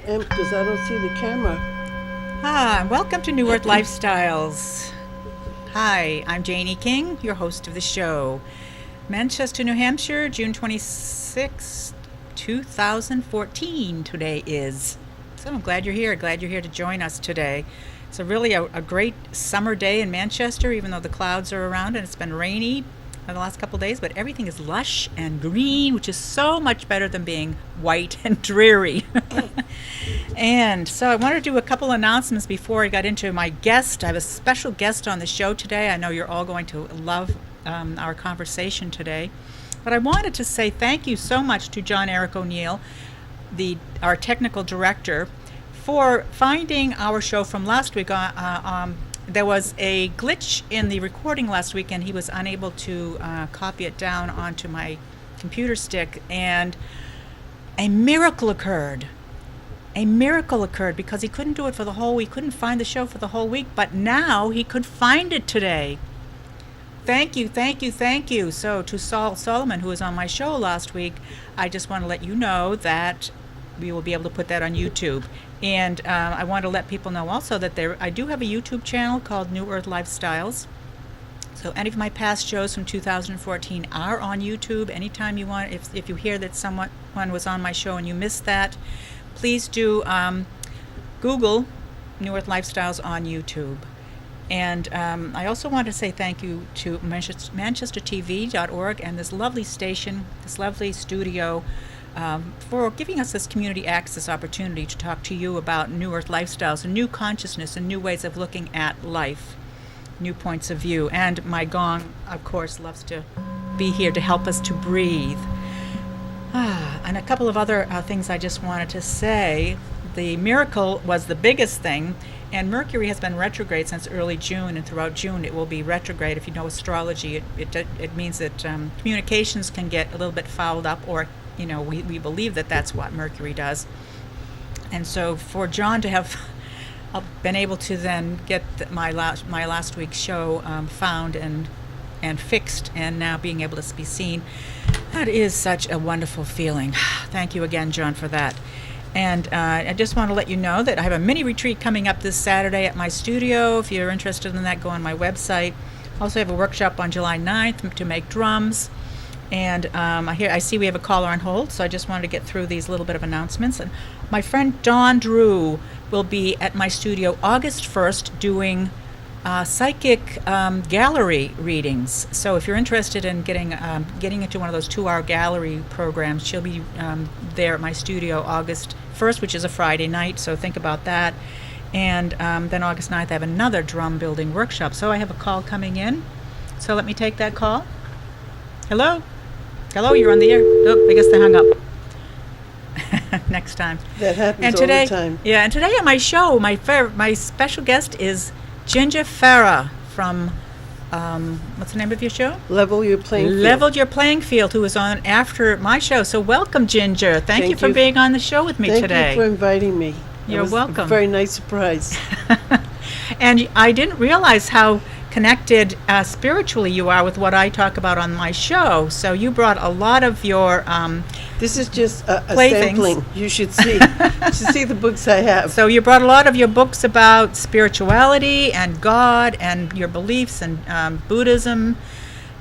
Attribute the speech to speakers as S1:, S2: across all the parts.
S1: Because I don't see the camera.
S2: Welcome to New Earth Lifestyles. Hi, I'm Janie King, your host of the show. Manchester, New Hampshire, June 26, 2014 today is. So I'm glad you're here. Glad you're here to join us today. It's really a great summer day in Manchester, even though the clouds are around and it's been rainy the last couple of days, but everything is lush and green, which is so much better than being white and dreary. And so I wanted to do a couple announcements before I got into my guest. I have a special guest on the show today. I know you're all going to love our conversation today. But I wanted to say thank you so much to John Eric O'Neill, our technical director, for finding our show from last week. There was a glitch in the recording last week, and he was unable to copy it down onto my computer stick, and a miracle occurred. A miracle occurred because he couldn't do it for the whole week, couldn't find the show for the whole week, but now he could find it today. Thank you, thank you, thank you. So to Saul Solomon, who was on my show last week, I just want to let you know that we will be able to put that on YouTube. And I want to let people know also that I do have a YouTube channel called New Earth Lifestyles. So any of my past shows from 2014 are on YouTube. Anytime you want, if you hear that someone was on my show and you missed that, please do Google New Earth Lifestyles on YouTube. And I also want to say thank you to ManchesterTV.org and this lovely station, this lovely studio, for giving us this community access opportunity to talk to you about New Earth lifestyles and new consciousness and new ways of looking at life, new points of view. And my gong, of course, loves to be here to help us to breathe. And a couple of other things I just wanted to say. The miracle was the biggest thing, and Mercury has been retrograde since early June, and throughout June it will be retrograde. If you know astrology, it means that communications can get a little bit fouled up, or we believe that that's what Mercury does. And so for John to have been able to then get my last week's show found and fixed, and now being able to be seen, that is such a wonderful feeling. Thank you again, John, for that. And I just want to let you know that I have a mini retreat coming up this Saturday at my studio. If you're interested in that, go on my website. Also have a workshop on July 9th to make drums. And I see we have a caller on hold, so I just wanted to get through these little bit of announcements. And my friend Dawn Drew will be at my studio August 1st doing psychic gallery readings. So if you're interested in getting into one of those 2-hour gallery programs, she'll be there at my studio August 1st, which is a Friday night, so think about that. And then August 9th, I have another drum building workshop. So I have a call coming in, so let me take that call. Hello? Hello, you're on the air. Oh, I guess they hung up. Next time.
S1: That happens all the time.
S2: Yeah, and today on my show, my special guest is Ginger Ferrer from, what's the name of your show?
S1: Level Your Playing Field.
S2: Level Your Playing Field, who was on after my show. So welcome, Ginger. Thank you for being on the show with me today.
S1: Thank you for inviting me.
S2: You're welcome.
S1: A very nice surprise.
S2: And I didn't realize how connected spiritually you are with what I talk about on my show. So you brought a lot of your
S1: this is just a sampling. You should see. You should see the books I have.
S2: So you brought a lot of your books about spirituality and God and your beliefs and Buddhism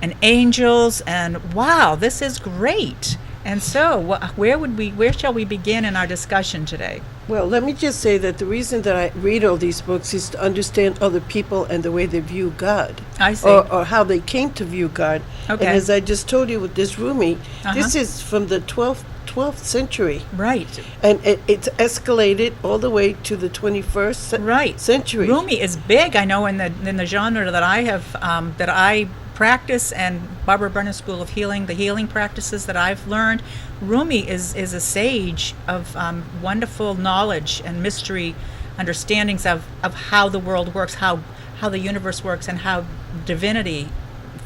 S2: and angels, and wow, this is great. And so where shall we begin in our discussion today?
S1: Well, let me just say that the reason that I read all these books is to understand other people and the way they view God.
S2: I see.
S1: Or how they came to view God.
S2: Okay.
S1: And as I just told you with this Rumi, this is from the 12th century.
S2: Right.
S1: And it's escalated all the way to the 21st century.
S2: Rumi is big, I know, in the genre that I have, that I practice, and Barbara Brenner's School of Healing, the healing practices that I've learned. Rumi is a sage of wonderful knowledge and mystery understandings of how the world works, how the universe works, and how divinity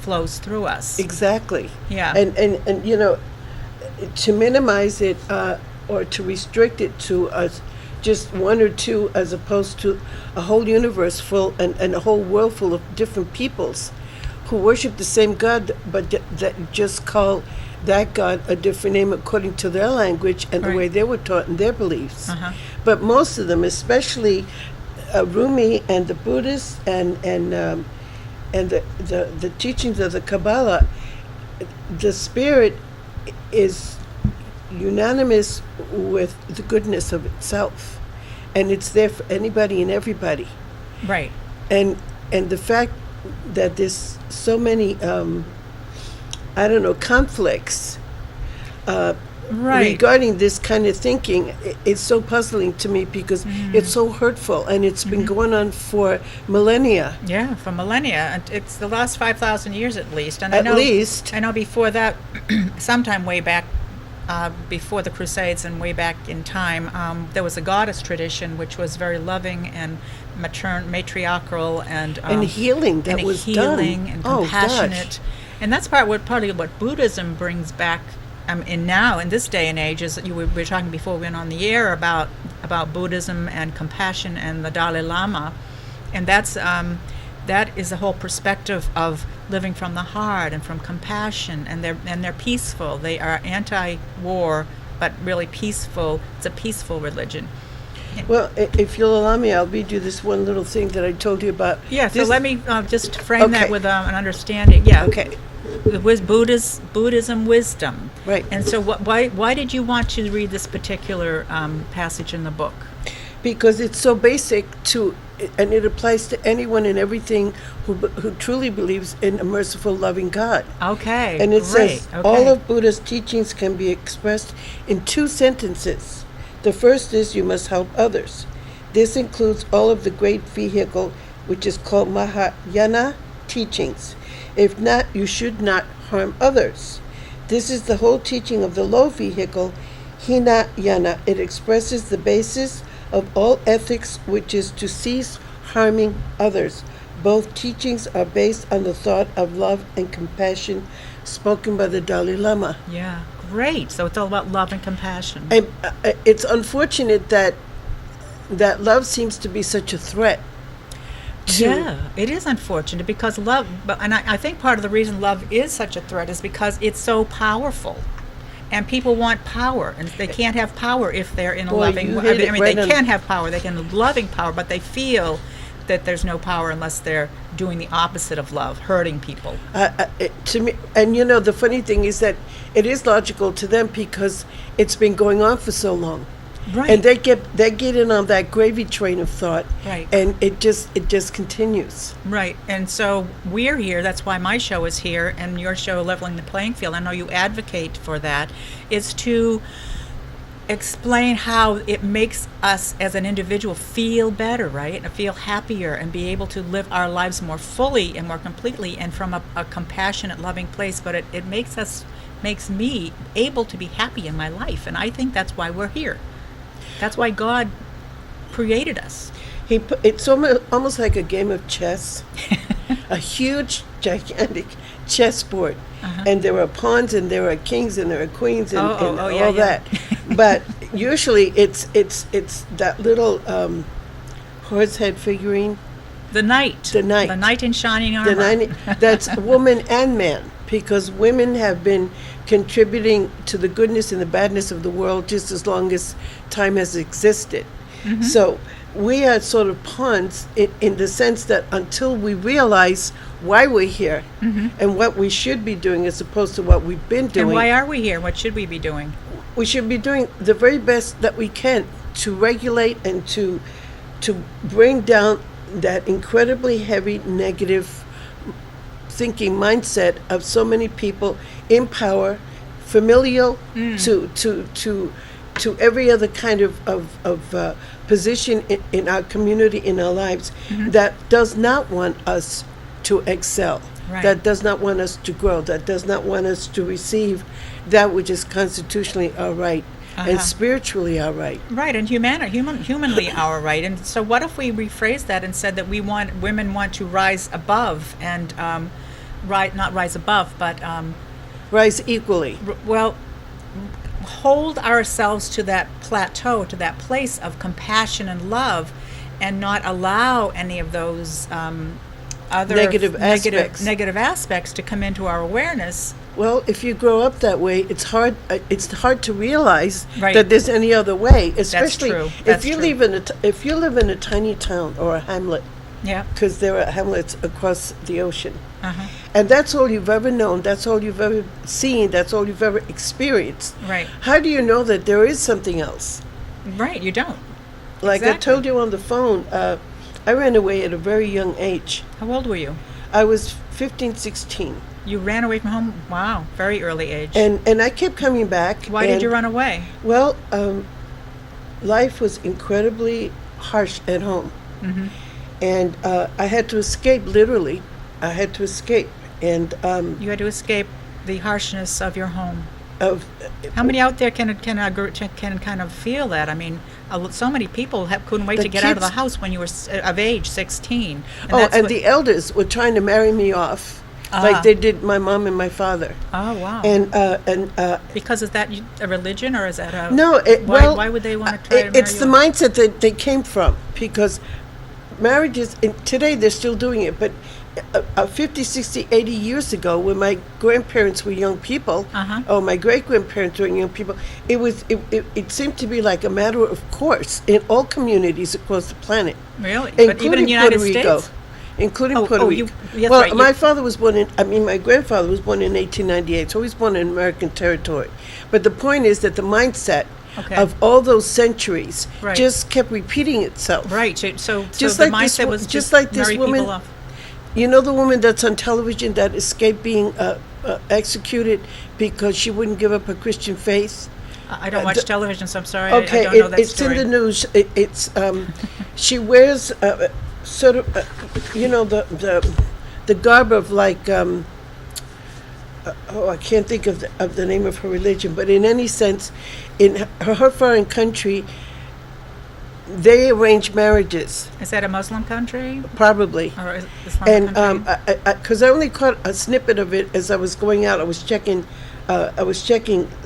S2: flows through us.
S1: Exactly.
S2: Yeah.
S1: And to minimize it or to restrict it to just one or two, as opposed to a whole universe full and a whole world full of different peoples who worship the same God, but that just call that God a different name according to their language and the
S2: Right.
S1: way they were taught and their beliefs.
S2: Uh-huh.
S1: But most of them, especially Rumi and the Buddhists and the teachings of the Kabbalah, the spirit is unanimous with the goodness of itself, and it's there for anybody and everybody.
S2: Right.
S1: And the fact that there's so many conflicts
S2: Right.
S1: regarding this kind of thinking, it's so puzzling to me because it's so hurtful, and it's been going on for millennia.
S2: Yeah, for millennia. And it's the last 5,000 years at least. And
S1: At least.
S2: I know before that, sometime way back, before the Crusades and way back in time, there was a goddess tradition which was very loving and matriarchal and
S1: Healing that
S2: and
S1: was
S2: healing
S1: done.
S2: and
S1: Oh,
S2: compassionate.
S1: gosh.
S2: And that's partly what Buddhism brings back in this day and age. Is that we were talking before we went on the air about Buddhism and compassion and the Dalai Lama, and that is the whole perspective of living from the heart and from compassion, and they're peaceful. They are anti-war, but really peaceful. It's a peaceful religion.
S1: Well, if you'll allow me, I'll read you this one little thing that I told you about.
S2: Yeah. So
S1: This-
S2: let me just frame that
S1: Okay.
S2: with an understanding. Yeah.
S1: Okay.
S2: With Buddhism wisdom.
S1: Right.
S2: And so why did you want to read this particular passage in the book?
S1: Because it's so basic and it applies to anyone and everything who truly believes in a merciful, loving God.
S2: Okay.
S1: And it
S2: great.
S1: says,
S2: Okay.
S1: all of Buddha's teachings can be expressed in 2 sentences. The first is, you must help others. This includes all of the great vehicle, which is called Mahayana teachings. If not, you should not harm others. This is the whole teaching of the low vehicle, Hinayana. It expresses the basis of all ethics, which is to cease harming others. Both teachings are based on the thought of love and compassion spoken by the Dalai Lama.
S2: Yeah. Great. So it's all about love and compassion.
S1: And it's unfortunate that love seems to be such a threat.
S2: Yeah, it is unfortunate because love, and I think part of the reason love is such a threat is because it's so powerful. And people want power, and they can't have power if they're in a
S1: Boy,
S2: loving.
S1: you hit it
S2: they
S1: right on-
S2: can have power, they can have loving power, but they feel that there's no power unless they're doing the opposite of love, hurting people.
S1: To me, and the funny thing is that it is logical to them because it's been going on for so long.
S2: Right.
S1: And they get in on that gravy train of thought.
S2: Right.
S1: And it just continues.
S2: Right, and so we're here, that's why my show is here, and your show, Leveling the Playing Field, I know you advocate for that, is to explain how it makes us as an individual feel better, right, and feel happier, and be able to live our lives more fully and more completely, and from a compassionate, loving place, but it makes me able to be happy in my life, and I think that's why we're here. That's why God created us.
S1: It's almost like a game of chess, a huge, gigantic chessboard, and there are pawns and there are kings and there are queens and all that. But usually it's that little horse head figurine.
S2: The knight.
S1: The knight.
S2: The knight in shining armor.
S1: That's woman and man, because women have been contributing to the goodness and the badness of the world just as long as time has existed. So we are sort of pawns in the sense that until we realize why we're here and what we should be doing as opposed to what we've been doing.
S2: And why are we here? What should we be doing?
S1: We should be doing the very best that we can to regulate and to bring down that incredibly heavy negative thinking mindset of so many people in power, familial to every other kind of position in our community, in our lives, that does not want us to excel,
S2: Right.
S1: that does not want us to grow, that does not want us to receive that which is constitutionally our right and spiritually our right.
S2: Right, and humanly our right. And so what if we rephrase that and said that women want to rise above and not rise above, but
S1: Rise equally.
S2: hold ourselves to that plateau, to that place of compassion and love, and not allow any of those other negative aspects to come into our awareness.
S1: Well, if you grow up that way, it's hard. It's hard to realize
S2: Right.
S1: that there's any other way. Especially
S2: true.
S1: if
S2: That's
S1: you
S2: true.
S1: if you live in a tiny town or a hamlet,
S2: Yeah.
S1: because there are hamlets across the ocean,
S2: Uh-huh.
S1: and that's all you've ever known. That's all you've ever seen. That's all you've ever experienced.
S2: Right.
S1: How do you know that there is something else?
S2: Right. You don't.
S1: Like I
S2: Exactly.
S1: told you on the phone, I ran away at a very young age.
S2: How old were you?
S1: I was 15, 16.
S2: You ran away from home? Wow. Very early age.
S1: And I kept coming back.
S2: Why did
S1: and-
S2: you run away?
S1: Well, life was incredibly harsh at home.
S2: Mm-hmm.
S1: And I had to escape, literally. I had to escape. And
S2: You had to escape the harshness of your home.
S1: of
S2: How many out there can kind of feel that? I mean, so many people couldn't wait
S1: The
S2: to get out of the
S1: kids-
S2: house when you were of age, 16.
S1: the elders were trying to marry me off, like they did my mom and my father.
S2: Oh, wow.
S1: And
S2: Because is that a religion or is that a...
S1: no,
S2: Why would they want to try to marry
S1: it's
S2: you
S1: the
S2: off?
S1: mindset that they came from, because marriages, today they're still doing it, but 50, 60, 80 years ago, when my grandparents were young people,
S2: Uh-huh.
S1: or my great-grandparents were young people, it seemed to be like a matter of course in all communities across the planet,
S2: Really? But even in the United
S1: Puerto Rico.
S2: States?
S1: Including
S2: Oh,
S1: Puerto
S2: oh,
S1: Rico.
S2: that's
S1: Well,
S2: right,
S1: my father was born my grandfather was born in 1898, so he was born in American territory. But the point is that the mindset
S2: Okay.
S1: of all those centuries
S2: Right.
S1: just kept repeating itself.
S2: Right. So
S1: Just
S2: the
S1: like this
S2: mindset
S1: wo-
S2: was
S1: just like this
S2: marry
S1: woman-
S2: people off.
S1: You know the woman that's on television that escaped being executed because she wouldn't give up her Christian faith?
S2: I don't watch television, so I'm sorry.
S1: Okay,
S2: I don't know that
S1: it's
S2: story.
S1: in the news. It's she wears sort of the garb of like I can't think of the name of her religion, but in any sense, in her foreign country, they arrange marriages,
S2: Is that a Muslim country?
S1: probably.
S2: Or is Islamic
S1: And
S2: country?
S1: because I only caught a snippet of it as I was going out, I was checking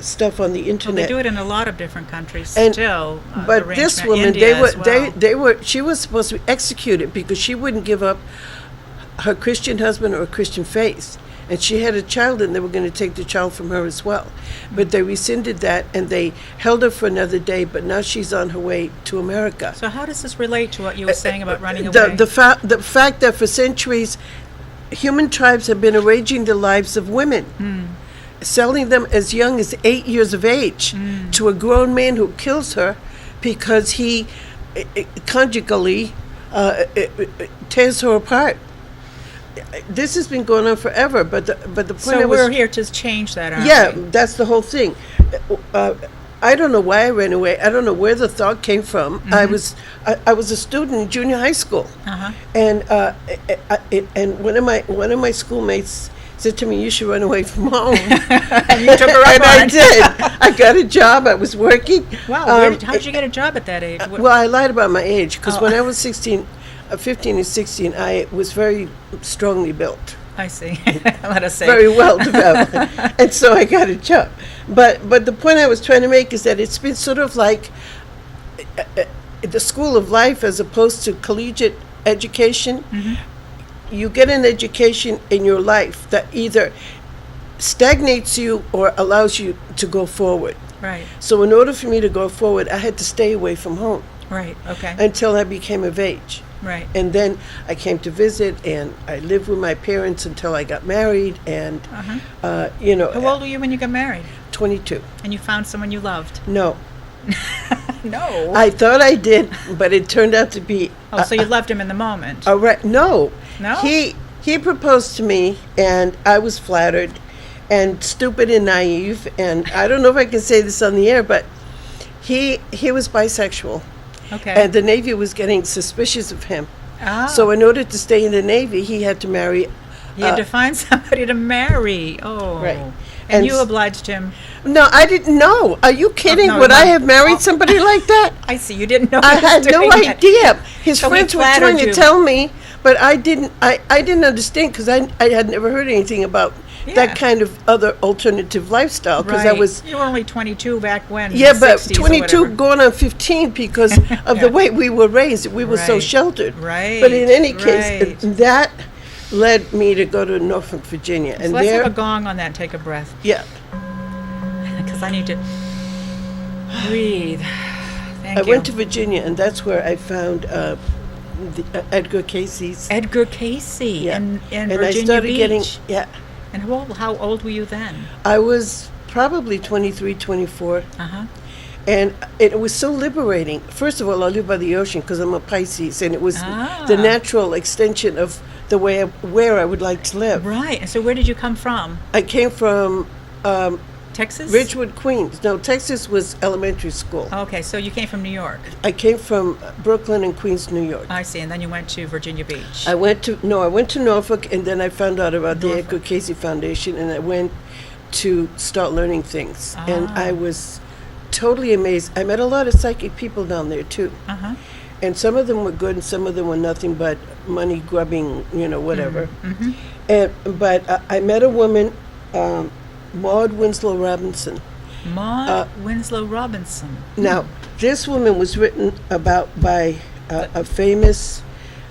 S1: stuff on the
S2: Well, they
S1: internet.
S2: do it in a lot of different countries
S1: And-
S2: still.
S1: But
S2: arrangement.
S1: this woman,
S2: India as well.
S1: they were. She was supposed to be executed because she wouldn't give up her Christian husband or her Christian faith, and she had a child, and they were going to take the child from her as well. But they rescinded that, and they held her for another day. But now she's on her way to America.
S2: So how does this relate to what you were saying about running
S1: The
S2: away?
S1: the fact that for centuries, human tribes have been arranging the lives of women. Selling them as young as 8 years of age to a grown man who kills her because he conjugally tears her apart. This has been going on forever, but the point
S2: So
S1: I was
S2: we're here to change that, aren't
S1: yeah,
S2: we?
S1: that's the whole thing. I don't know why I ran away. I don't know where the thought came from. I was a student in junior high school,
S2: Uh-huh.
S1: and one of my schoolmates said to me, "You should run away from home."
S2: And you took her up
S1: And
S2: on
S1: I
S2: it.
S1: did. I got a job. I was working.
S2: Wow, how did you get a job at that age?
S1: Well, I lied about my age because
S2: Oh.
S1: when I was 15 and 16, I was very strongly built,
S2: I see. Let us say.
S1: very well developed, and so I got a job. But the point I was trying to make is that it's been sort of like the school of life as opposed to collegiate education. You get an education in your life that either stagnates you or allows you to go forward.
S2: Right,
S1: So in order for me to go forward, I had to stay away from home
S2: right, okay,
S1: until I became of age.
S2: right.
S1: And then I came to visit, and I lived with my parents until I got married, and,
S2: Uh-huh. How old were you when you got married?
S1: 22.
S2: And you found someone you loved?
S1: No.
S2: No.
S1: I thought I did, but it turned out to be...
S2: So you loved him in the moment?
S1: No.
S2: No?
S1: He proposed to me, and I was flattered, and stupid and naive, and I don't know if I can say this on the air, but he was bisexual,
S2: Okay.
S1: and the Navy was getting suspicious of him.
S2: Ah,
S1: So in order to stay in the Navy, he had to marry...
S2: you had to find somebody to marry. Oh.
S1: Right.
S2: And
S1: And
S2: you
S1: s-
S2: obliged him.
S1: No, I didn't know. Are you kidding?
S2: no,
S1: Would I
S2: no.
S1: have married somebody like that?
S2: I see. You didn't know.
S1: I
S2: he was
S1: had no
S2: doing that.
S1: idea. His
S2: So he
S1: friends were
S2: flattered
S1: trying to
S2: you.
S1: tell me, but I didn't understand because I had never heard anything about
S2: Yeah.
S1: that kind of other alternative lifestyle because I
S2: Right.
S1: was
S2: You were only 22 back when. in
S1: yeah,
S2: the
S1: but
S2: 60s or
S1: 22
S2: whatever.
S1: going on 15 because of the
S2: Yeah.
S1: way we were raised. We were so
S2: Right.
S1: sheltered.
S2: Right.
S1: But in any case,
S2: right.
S1: that led me to go to Norfolk, Virginia.
S2: So
S1: And
S2: let's
S1: there,
S2: have a gong on that and take a breath.
S1: yeah,
S2: Because I need to breathe. Thank
S1: I
S2: you.
S1: went to Virginia, and that's where I found Edgar Casey's.
S2: Edgar Casey
S1: Yeah.
S2: in
S1: And
S2: Virginia
S1: I started
S2: Beach.
S1: getting, yeah,
S2: And how old were you then?
S1: I was probably 23, 24.
S2: Uh-huh.
S1: And it was so liberating. First of all, I live by the ocean because I'm a Pisces, and it was
S2: Ah.
S1: the natural extension of the way where I would like to live.
S2: Right. And so where did you come from?
S1: I came from
S2: Texas?
S1: Ridgewood, Queens. No, Texas was elementary school.
S2: Okay, so you came from New York.
S1: I came from Brooklyn and Queens, New York.
S2: I see. And then you went to Virginia Beach.
S1: I went to Norfolk, and then I found out about the
S2: Norfolk.
S1: Edgar Casey Foundation, and I went to start learning things. And
S2: Ah.
S1: I was totally amazed. I met a lot of psychic people down there too.
S2: Uh-huh.
S1: And some of them were good, and some of them were nothing but money grubbing, whatever.
S2: Mm-hmm.
S1: But I met a woman, Maud Winslow Robinson.
S2: Maud Winslow Robinson.
S1: Now, this woman was written about by a famous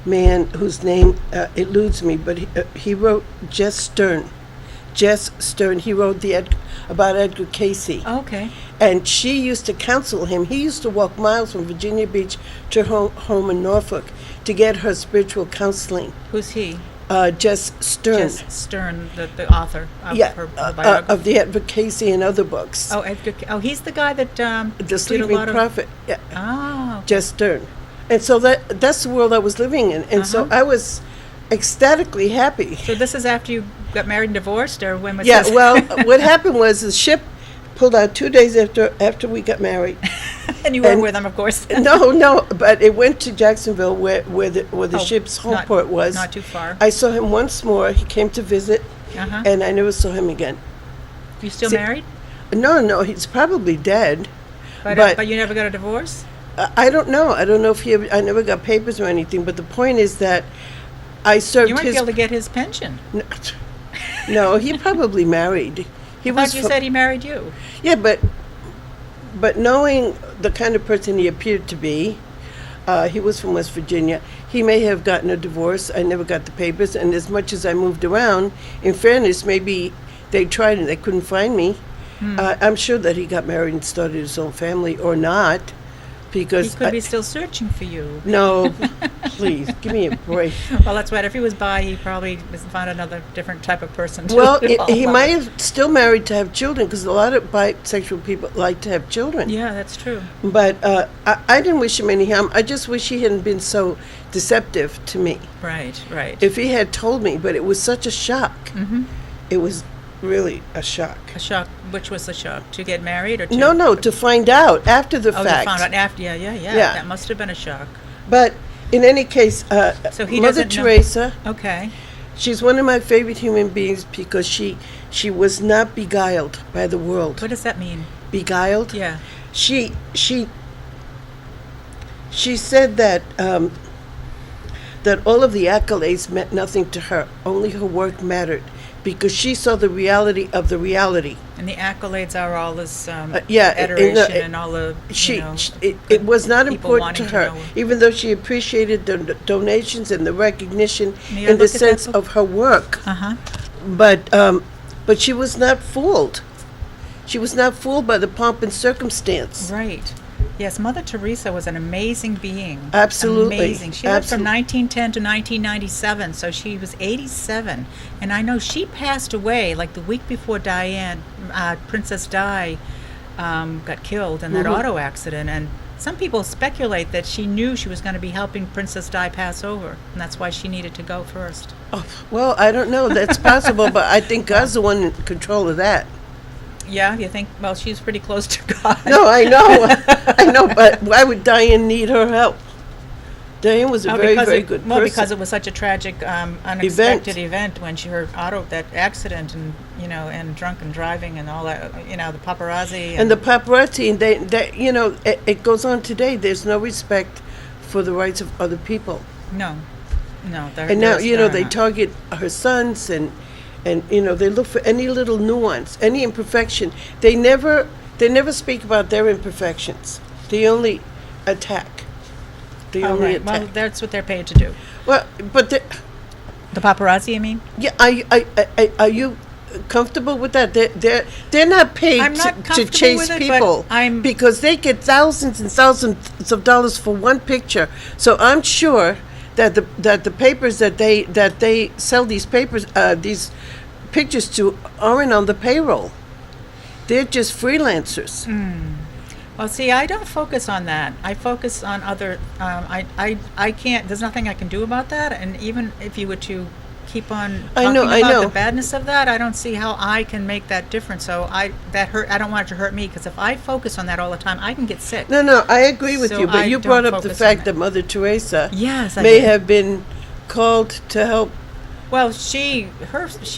S1: man whose name eludes me, but he wrote Jess Stern. Jess Stern. He wrote about Edgar Casey.
S2: Okay.
S1: And she used to counsel him. He used to walk miles from Virginia Beach to her home in Norfolk to get her spiritual counseling.
S2: Who's he?
S1: Jess Stern.
S2: Jess Stern, the author of her biography.
S1: Of the Edgar Casey and other books.
S2: Oh, he's the guy that
S1: The
S2: did a
S1: Sleeping
S2: lot of...
S1: Prophet. Yeah.
S2: Oh.
S1: Jess Stern. And so that's the world I was living in. And so
S2: Uh-huh.
S1: I was ecstatically happy.
S2: So this is after you got married and divorced, or when was
S1: Yeah,
S2: this?
S1: well, what happened was the ship pulled out 2 days after we got married.
S2: And you were
S1: and-
S2: with them, of course.
S1: No, but it went to Jacksonville where the
S2: Oh,
S1: ship's home
S2: not-
S1: port was.
S2: Not too far.
S1: I saw him once more. He came to visit,
S2: Uh-huh.
S1: and I never saw him again.
S2: You still
S1: See-
S2: married?
S1: No, he's probably dead.
S2: But you never got a divorce?
S1: I don't know. I don't know if I never got papers or anything. But the point is that I served
S2: You might
S1: his.
S2: be able to get his pension.
S1: No, he probably married. He
S2: I thought you said he married you.
S1: Yeah, but knowing the kind of person he appeared to be, he was from West Virginia. He may have gotten a divorce. I never got the papers, and as much as I moved around, in fairness, maybe they tried and they couldn't find me. I'm sure that he got married and started his own family, or not,
S2: He
S1: because
S2: could be still searching for you.
S1: no, please give me a break.
S2: Well, that's right. If he was by, he probably found another different type of person to
S1: Well,
S2: fall
S1: he
S2: in love
S1: might
S2: with.
S1: have still married to have children, because a lot of bisexual people like to have children.
S2: Yeah, that's true.
S1: But I didn't wish him any harm. I just wish he hadn't been so deceptive to me.
S2: Right.
S1: If he had told me, but it was such a shock.
S2: Mm-hmm.
S1: It was really a shock.
S2: A shock. Which was the shock? To get married or to...
S1: No, to find out after the
S2: Oh,
S1: fact.
S2: you found out after. Yeah.
S1: Yeah.
S2: That must have been a shock.
S1: But in any case,
S2: So he
S1: Mother
S2: doesn't know-
S1: Teresa,
S2: Okay.
S1: she's one of my favorite human beings because she was not beguiled by the world.
S2: What does that mean?
S1: Beguiled?
S2: Yeah.
S1: She said that that all of the accolades meant nothing to her. Only her work mattered because she saw the reality of the reality.
S2: And the accolades are all this
S1: yeah,
S2: adoration and all the,
S1: It was not
S2: people
S1: important to
S2: wanting to
S1: her,
S2: know.
S1: even though she appreciated the donations and the recognition
S2: May I
S1: in the
S2: look at that
S1: sense
S2: book?
S1: of her work.
S2: Uh-huh.
S1: But she was not fooled. She was not fooled by the pomp and circumstance.
S2: Right. Yes, Mother Teresa was an amazing being.
S1: Absolutely.
S2: Amazing. She lived from
S1: Absol-
S2: 1910 to 1997, so she was 87. And I know she passed away like the week before Princess Di got killed in that auto accident. And some people speculate that she knew she was going to be helping Princess Di pass over, and that's why she needed to go first.
S1: Oh, well, I don't know. That's possible, but I think God's the one in control of that.
S2: Yeah, you think? Well, she's pretty close to God.
S1: No, I know, but why would Diane need her help? Diane was a very good person.
S2: Well, because it was such a tragic, unexpected event when her that accident, and and drunken driving and all that, the paparazzi
S1: And the paparazzi, and they it goes on today. There's no respect for the rights of other people.
S2: No.
S1: And now, they target her sons, and they look for any little nuance, any imperfection. They never speak about their imperfections. They only attack. They
S2: Oh,
S1: only
S2: right.
S1: attack.
S2: Well, that's what they're paid to do.
S1: Well, but
S2: The paparazzi, I mean?
S1: Yeah, are you comfortable with that? They're not paid
S2: I'm not
S1: to
S2: comfortable
S1: chase
S2: with it, but
S1: people
S2: I'm-
S1: because they get thousands and thousands of dollars for one picture. So I'm sure that the papers that they sell these pictures to aren't on the payroll. They're just freelancers.
S2: Well, see, I don't focus on that. I focus on other. I can't. There's nothing I can do about that. And even if you were to keep on
S1: I
S2: talking
S1: know, I
S2: about
S1: know.
S2: the badness of that, I don't see how I can make that difference. So I don't want it to hurt me, because if I focus on that all the time, I can get sick.
S1: No, I agree with
S2: So
S1: you, but
S2: I
S1: you
S2: don't
S1: brought up the
S2: focus on
S1: fact
S2: it.
S1: that Mother Teresa
S2: Yes, I
S1: may
S2: did.
S1: have been called to help.
S2: Well, she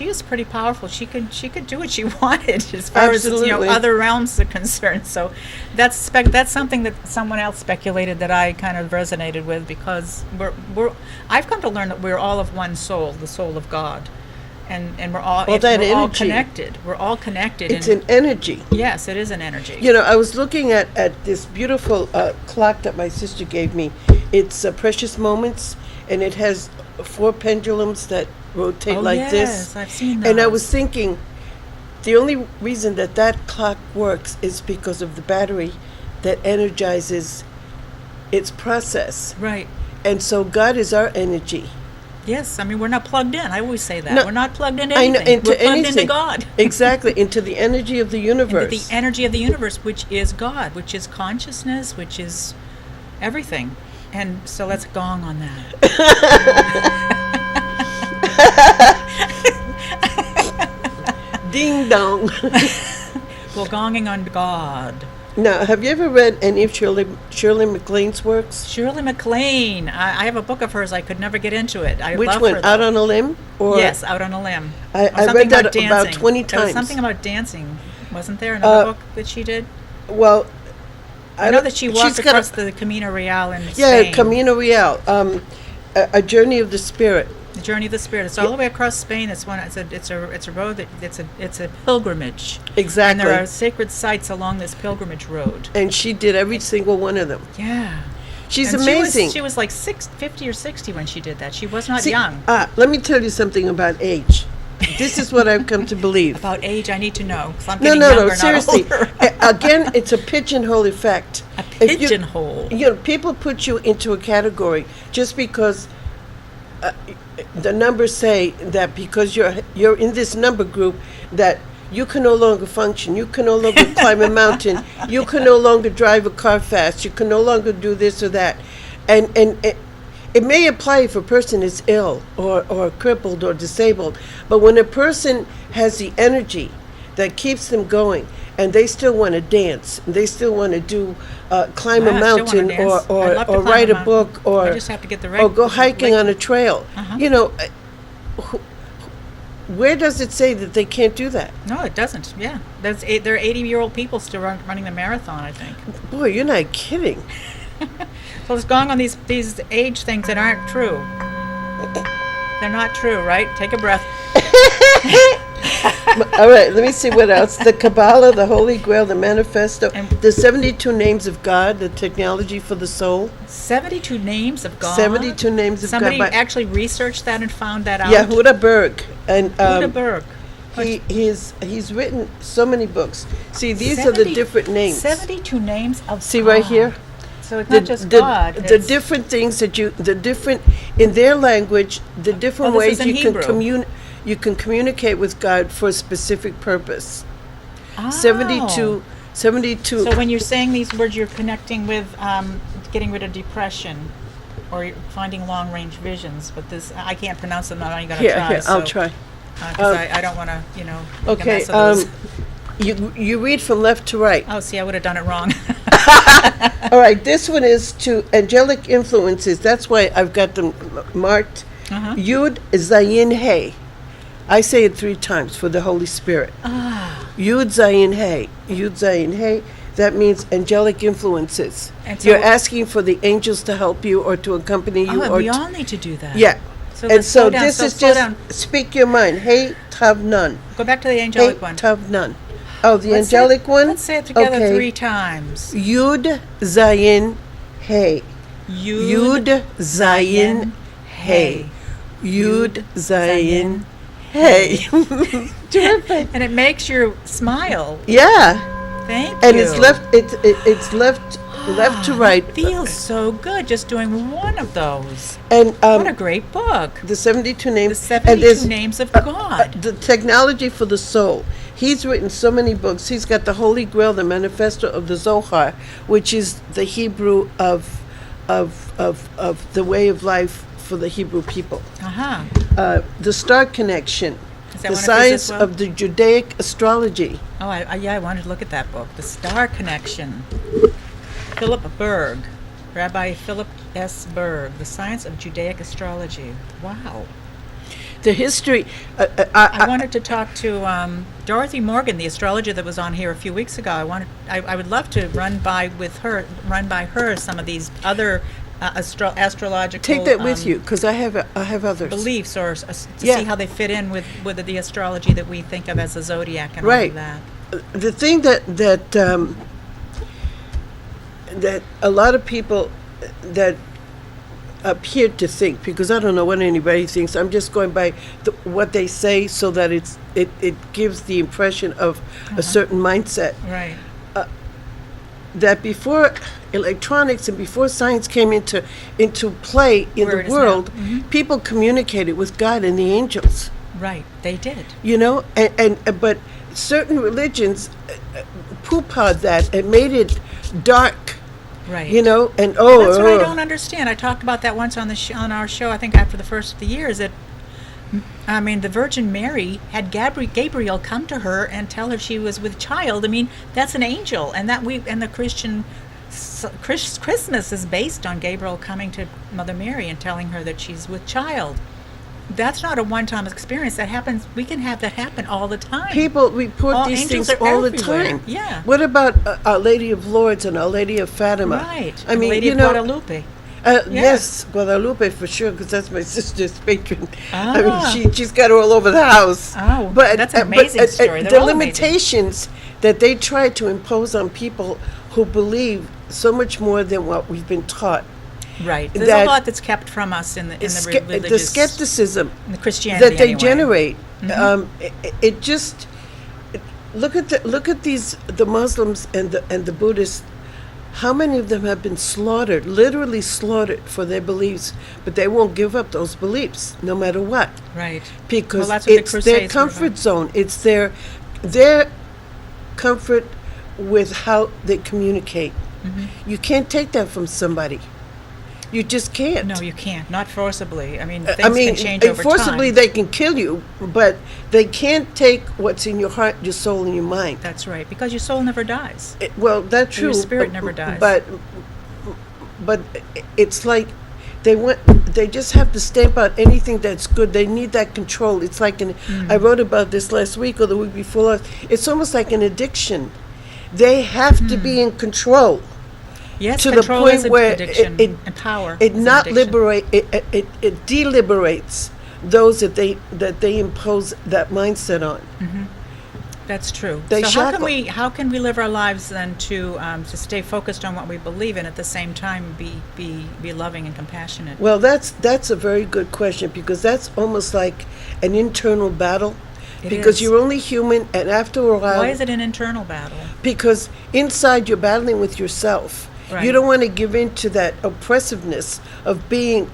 S2: is pretty powerful. She could do what she wanted as far as
S1: Absolutely.
S2: other realms are concerned. So that's something that someone else speculated that I kind of resonated with, because I've come to learn that we're all of one soul, the soul of God, and we're all
S1: Well, that
S2: we're all
S1: energy.
S2: connected. We're all connected.
S1: It's
S2: and
S1: an energy.
S2: yes, it is an energy.
S1: You know, I was looking at this beautiful clock that my sister gave me. It's Precious Moments, and it has 4 pendulums that rotate
S2: Oh,
S1: like
S2: yes,
S1: this.
S2: I've seen
S1: And I
S2: those.
S1: was thinking, the only reason that clock works is because of the battery that energizes its process.
S2: Right.
S1: And so God is our energy.
S2: Yes, I mean, we're not plugged in. I always say that.
S1: No,
S2: we're not plugged into
S1: I know,
S2: anything.
S1: into
S2: We're plugged into
S1: anything.
S2: God.
S1: Exactly, into the energy of the universe.
S2: Into the energy of the universe, which is God, which is consciousness, which is everything. And so let's gong on that.
S1: Ding dong.
S2: We're gonging on God.
S1: Now, have you ever read any of Shirley MacLaine's works?
S2: Shirley MacLaine. I have a book of hers. I could never get into it. I
S1: Which
S2: love
S1: one?
S2: her,
S1: Out
S2: though.
S1: on a Limb? Or
S2: Yes, Out on a Limb.
S1: I
S2: Or something
S1: read that
S2: dancing.
S1: about 20
S2: There was
S1: times.
S2: something about dancing. Wasn't there another book that she did?
S1: Well,
S2: I know that she walked
S1: she's got
S2: across the Camino Real in
S1: yeah,
S2: Spain.
S1: Camino Real, a journey of the spirit.
S2: The Journey of the Spirit. It's all the way across Spain. It's a road that it's a pilgrimage.
S1: Exactly.
S2: And there are sacred sites along this pilgrimage road.
S1: And she did every single one of them.
S2: Yeah.
S1: She's
S2: And
S1: amazing.
S2: She was like 50 or 60 when she did that. She was not
S1: See,
S2: young.
S1: let me tell you something about age. This is what I've come to believe.
S2: About age, I need to know. 'Cause I'm
S1: No,
S2: getting
S1: no,
S2: younger,
S1: no,
S2: not
S1: seriously.
S2: older.
S1: Again, it's a pigeonhole effect.
S2: A
S1: If you-
S2: pigeonhole.
S1: You know, people put you into a category just because the numbers say that because you're in this number group that you can no longer function, you can no longer climb a mountain, you can no longer drive a car fast, you can no longer do this or that, and it may apply if a person is ill or crippled or disabled, but when a person has the energy that keeps them going, and they still want to dance, and they still want to do climb a
S2: Yeah, I still wanna
S1: mountain
S2: dance. I'd love to
S1: or
S2: climb
S1: write a
S2: mountain.
S1: book
S2: I just have to get the right
S1: or go hiking on a trail.
S2: Uh-huh.
S1: You know, where does it say that they can't do that?
S2: No, it doesn't. Yeah. There are 80-year-old people still running the marathon, I think.
S1: Boy, you're not kidding.
S2: So it's going on these age things that aren't true. They're not true, right? Take a breath.
S1: All right, let me see what else. The Kabbalah, the Holy Grail, the Manifesto,
S2: And-
S1: the 72 names of God, the technology for the soul.
S2: 72 names of God.
S1: 72 names of
S2: Somebody
S1: God.
S2: actually researched that and found that out.
S1: Yehuda Berg. And
S2: Huda Berg.
S1: he's written so many books. See, these are the
S2: 70
S1: different names.
S2: 72 names of
S1: See
S2: God.
S1: right here?
S2: So it's not just
S1: the,
S2: God.
S1: the
S2: it's-
S1: different things that in their language, the different
S2: Oh, this is
S1: ways
S2: in
S1: you
S2: Hebrew.
S1: you can communicate with God for a specific purpose.
S2: Oh.
S1: 72.
S2: So when you're saying these words, you're connecting with getting rid of depression or you're finding long-range visions. But this, I can't pronounce them. I'm not even going to try.
S1: Here, I'll try.
S2: Because I don't want to, make a
S1: Okay,
S2: mess of those.
S1: you read from left to right.
S2: Oh, see, I would have done it wrong.
S1: All right, this one is to angelic influences. That's why I've got them marked.
S2: Uh-huh.
S1: Yud Zayin Hey. I say it 3 times for the Holy Spirit. Yud Zayin Hey. Yud Zayin Hey. That means angelic influences.
S2: And so-
S1: You're asking for the angels to help you or to accompany you.
S2: Oh, and
S1: or
S2: we
S1: to-
S2: all need to do that.
S1: Yeah.
S2: So
S1: And
S2: let's slow
S1: so
S2: down.
S1: this
S2: So
S1: is
S2: slow
S1: just
S2: down.
S1: speak your mind. Hey Tav Nun.
S2: Go back to the
S1: Hey
S2: angelic one.
S1: Tav Nun. Oh, the
S2: Let's say-
S1: angelic one?
S2: Let's say it together
S1: Okay.
S2: 3 times.
S1: Yud Zayin Hey. Yud Zayin Hey. Yud Zayin Hey. Terrific.
S2: And it makes you smile.
S1: Yeah.
S2: Thank
S1: And
S2: you.
S1: it's left to right.
S2: Feels so good just doing one of those.
S1: And
S2: What a great book.
S1: the 72 names.
S2: The
S1: and
S2: 72
S1: there's,
S2: names of God.
S1: the technology for the soul. He's written so many books. He's got the Holy Grail, the Manifesto of the Zohar, which is the Hebrew of the way of life for the Hebrew people.
S2: Uh-huh.
S1: The Star Connection,
S2: Is that
S1: the
S2: one of his
S1: science
S2: as well?
S1: of the Judaic astrology.
S2: Oh, I wanted to look at that book. The Star Connection. Philip Berg. Rabbi Philip S. Berg. The Science of Judaic Astrology. Wow.
S1: The history.
S2: I wanted to talk to Dorothy Morgan, the astrologer that was on here a few weeks ago. I would love to run by her some of these other astrological
S1: Take that with you, because I have others.
S2: beliefs, or to
S1: Yeah.
S2: see how they fit in with the astrology that we think of as the zodiac and all
S1: Right.
S2: of that.
S1: The thing that a lot of people that appear to think, because I don't know what anybody thinks, I'm just going by what they say, so that it gives the impression of a certain mindset.
S2: Right.
S1: That before electronics and before science came into play in
S2: Where
S1: the
S2: it is now.
S1: world,
S2: Mhm.
S1: people communicated with God and the angels.
S2: Right. They did.
S1: You know, and but certain religions poo-pawed that and made it dark.
S2: Right.
S1: You know, and
S2: That's what I don't understand. I talked about that once on on our show. I think after the first of the years that, I mean, the Virgin Mary had Gabriel come to her and tell her she was with child. I mean, that's an angel, and the Christmas is based on Gabriel coming to Mother Mary and telling her that she's with child. That's not a one-time experience. That happens. We can have that happen all the time.
S1: People report
S2: All
S1: these
S2: angels
S1: things
S2: are
S1: all the
S2: everywhere.
S1: time.
S2: Yeah.
S1: What about Our Lady of Lourdes and Our Lady of Fatima?
S2: Right.
S1: I
S2: And
S1: mean,
S2: Lady
S1: you
S2: of
S1: know,
S2: Guadalupe.
S1: Yes, Guadalupe for sure, because that's my sister's patron. I
S2: Ah.
S1: mean, she's got her all over the house.
S2: Oh,
S1: but
S2: that's an amazing story. They're
S1: the
S2: all amazing.
S1: limitations that they try to impose on people who believe so much more than what we've been taught.
S2: Right. There's
S1: that
S2: a lot that's kept from us in the religious,
S1: The skepticism
S2: in the Christianity
S1: that they
S2: anyway.
S1: generate,
S2: Mhm.
S1: it just look at these, the Muslims and the Buddhists. How many of them have been slaughtered, literally slaughtered for their beliefs, but they won't give up those beliefs no matter what,
S2: Right.
S1: because
S2: Well, that's what the
S1: it's their
S2: Crusades were
S1: comfort
S2: about.
S1: zone. It's their comfort with how they communicate.
S2: Mm-hmm.
S1: You can't take that from somebody. You just can't.
S2: No, you can't. Not forcibly. I mean, things
S1: I mean,
S2: can change over
S1: forcibly
S2: time.
S1: they can kill you, but they can't take what's in your heart, your soul, and your mind.
S2: That's right, because your soul never dies.
S1: Well, that's true.
S2: Your spirit
S1: but-
S2: never dies.
S1: But it's like they just have to stamp out anything that's good. They need that control. It's like I wrote about this last week or the week before. It's almost like an addiction. They have to be in control.
S2: Yes,
S1: to the
S2: control
S1: point
S2: is
S1: where
S2: addiction,
S1: it-
S2: and power.
S1: It
S2: is an
S1: not
S2: addiction.
S1: it deliberates those that they impose that mindset on.
S2: That's true.
S1: They
S2: so
S1: shackle.
S2: how can we live our lives then to stay focused on what we believe in, at the same time be loving and compassionate?
S1: Well, that's a very good question, because that's almost like an internal battle.
S2: It
S1: Because
S2: is.
S1: you're only human, and after a while,
S2: Why is it an internal battle?
S1: because inside you're battling with yourself.
S2: Right.
S1: You don't want to give in to that oppressiveness of being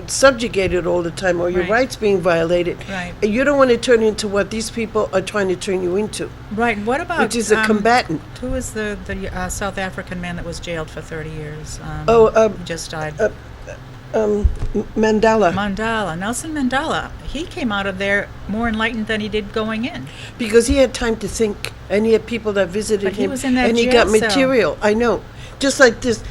S1: subjugated all the time, or your
S2: Right.
S1: rights being violated.
S2: Right.
S1: And you don't want to turn into what these people are trying to turn you into,
S2: Right. What about
S1: which is a combatant.
S2: Who is the South African man that was jailed for 30 years? He just died.
S1: Mandela,
S2: Nelson Mandela. He came out of there more enlightened than he did going in.
S1: because he had time to think, and he had people that visited
S2: But he
S1: him,
S2: was in that
S1: and he
S2: jail
S1: got
S2: cell.
S1: material. I know, just like this.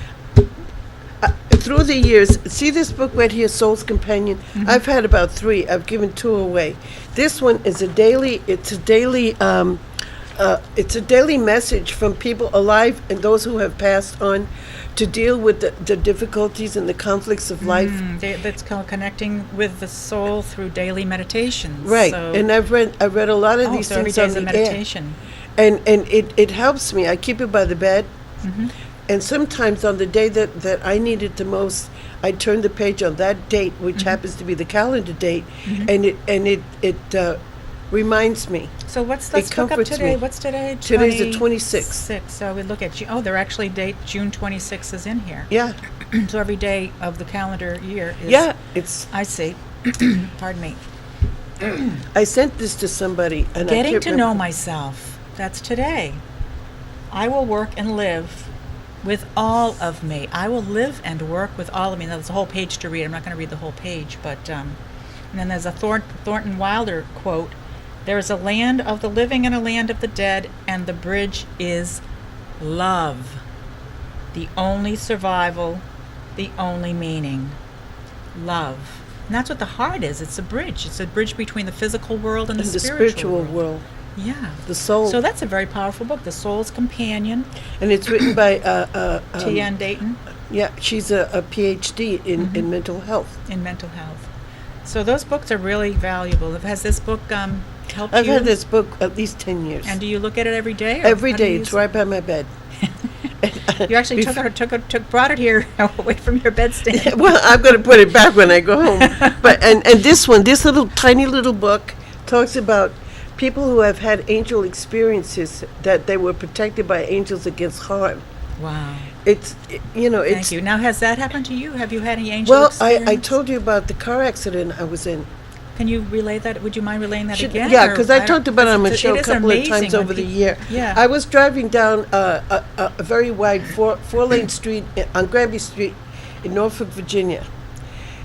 S1: Through the years, see this book right here, Soul's Companion.
S2: Mm-hmm.
S1: I've had about 3. I've given 2 away. This one is a daily. It's a daily message from people alive and those who have passed on, to deal with the difficulties and the conflicts of life.
S2: That's called connecting with the soul through daily meditations.
S1: Right,
S2: So,
S1: and I've read a lot of these
S2: so every
S1: things
S2: day
S1: on
S2: is a
S1: the air.
S2: meditation.
S1: And it helps me. I keep it by the bed.
S2: Mm-hmm.
S1: And sometimes on the day that I need it the most, I turn the page on that date, which happens to be the calendar date, and it reminds me.
S2: So let's
S1: It
S2: look up
S1: comforts
S2: today.
S1: me.
S2: What's today?
S1: Today's the 26th.
S2: 26th. So we look at they're actually date June 26th is in here.
S1: Yeah,
S2: So every day of the calendar year is.
S1: yeah. It's.
S2: I see. Pardon me.
S1: I sent this to somebody, and I
S2: Getting
S1: can't
S2: to
S1: remember.
S2: know myself. That's today. I will work and live with all of me. I will live and work with all of me. Now, there's a whole page to read. I'm not going to read the whole page, but and then there's a Thornton Wilder quote. There is a land of the living and a land of the dead, and the bridge is love. The only survival, the only meaning. Love. And that's what the heart is. It's a bridge. It's a bridge between the physical world and the
S1: spiritual world.
S2: Yeah.
S1: The soul.
S2: So that's a very powerful book, The Soul's Companion,
S1: And it's written by
S2: T.N. Dayton,
S1: yeah, she's a PhD in mental health.
S2: in mental health. So those books are really valuable. Has this book helped
S1: I've
S2: you?
S1: had this book at least 10 years.
S2: And do you look at it every day? Or
S1: Every
S2: how do
S1: day,
S2: you
S1: it's
S2: use it?
S1: right by my bed.
S2: You actually brought it here away from your bedstand.
S1: Well, I'm going to put it back when I go home. But and this little tiny little book talks about people who have had angel experiences, that they were protected by angels against harm.
S2: Wow.
S1: It's
S2: Thank
S1: it's
S2: you. Now, has that happened to you? Have you had any angel
S1: well,
S2: experience?
S1: I told you about the car accident I was in.
S2: Can you relay that? Would you mind relaying that again?
S1: Yeah,
S2: or
S1: because I
S2: don't-
S1: talked about it on my
S2: it's-
S1: show
S2: it
S1: a
S2: is
S1: couple of
S2: amazing
S1: times
S2: when
S1: over the
S2: peop-
S1: year.
S2: Yeah.
S1: I was driving down a very wide four-lane street on Granby Street in Norfolk, Virginia,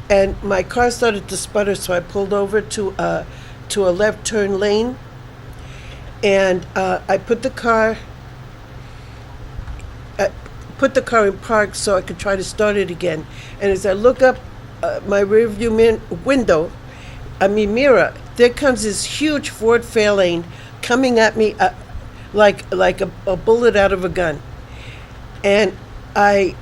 S1: and my car started to sputter, so I pulled over to a left turn lane, and I put the car in park so I could try to start it again. And as I look up my rearview mirror, there comes this huge Ford Fairlane coming at me like a bullet out of a gun. And I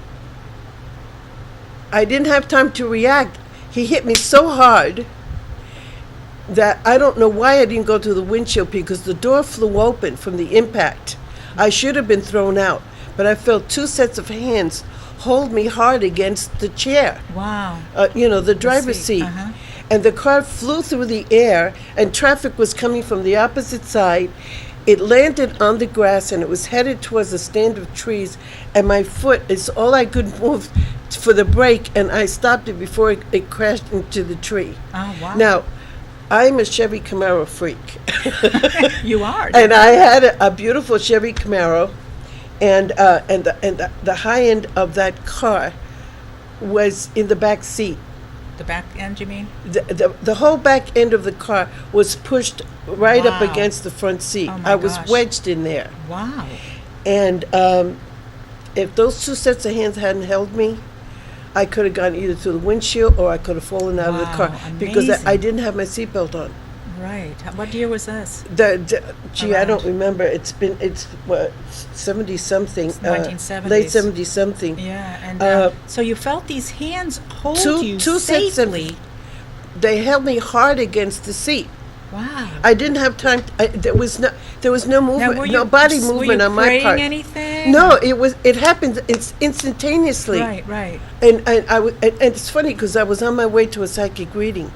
S1: didn't have time to react. He hit me so hard that I don't know why I didn't go to the windshield, because the door flew open from the impact. I should have been thrown out, but I felt two sets of hands hold me hard against the chair.
S2: Wow.
S1: The driver's
S2: seat,
S1: seat.
S2: uh-huh.
S1: And the car flew through the air, and traffic was coming from the opposite side. It landed on the grass, and it was headed towards a stand of trees, and my foot is all I could move for the brake, and I stopped it before it crashed into the tree.
S2: Oh, wow.
S1: Now, I'm a Chevy Camaro freak.
S2: You are.
S1: And I had a beautiful Chevy Camaro, and the high end of that car was in the back seat.
S2: The back end, you mean?
S1: The whole back end of the car was pushed right up
S2: Wow.
S1: against the front seat.
S2: Oh my
S1: I was
S2: gosh.
S1: wedged in there.
S2: Wow.
S1: And if those two sets of hands hadn't held me, I could have gone either through the windshield or I could have fallen out of the car,
S2: Wow,
S1: because
S2: amazing.
S1: I didn't have my seatbelt on.
S2: Right. What year was this?
S1: Gee, I don't
S2: Around.
S1: remember. It's what, 70 something.
S2: It's 1970s.
S1: Late 70 something.
S2: Yeah, and
S1: Uh,
S2: so you felt these hands hold
S1: two
S2: you
S1: sets of-
S2: safely.
S1: They held me hard against the seat.
S2: Wow.
S1: I didn't have time. There was no
S2: Now,
S1: movement, no body movement on my part.
S2: Anything?
S1: No, it happened instantaneously.
S2: Right.
S1: And it's funny because I was on my way to a psychic reading.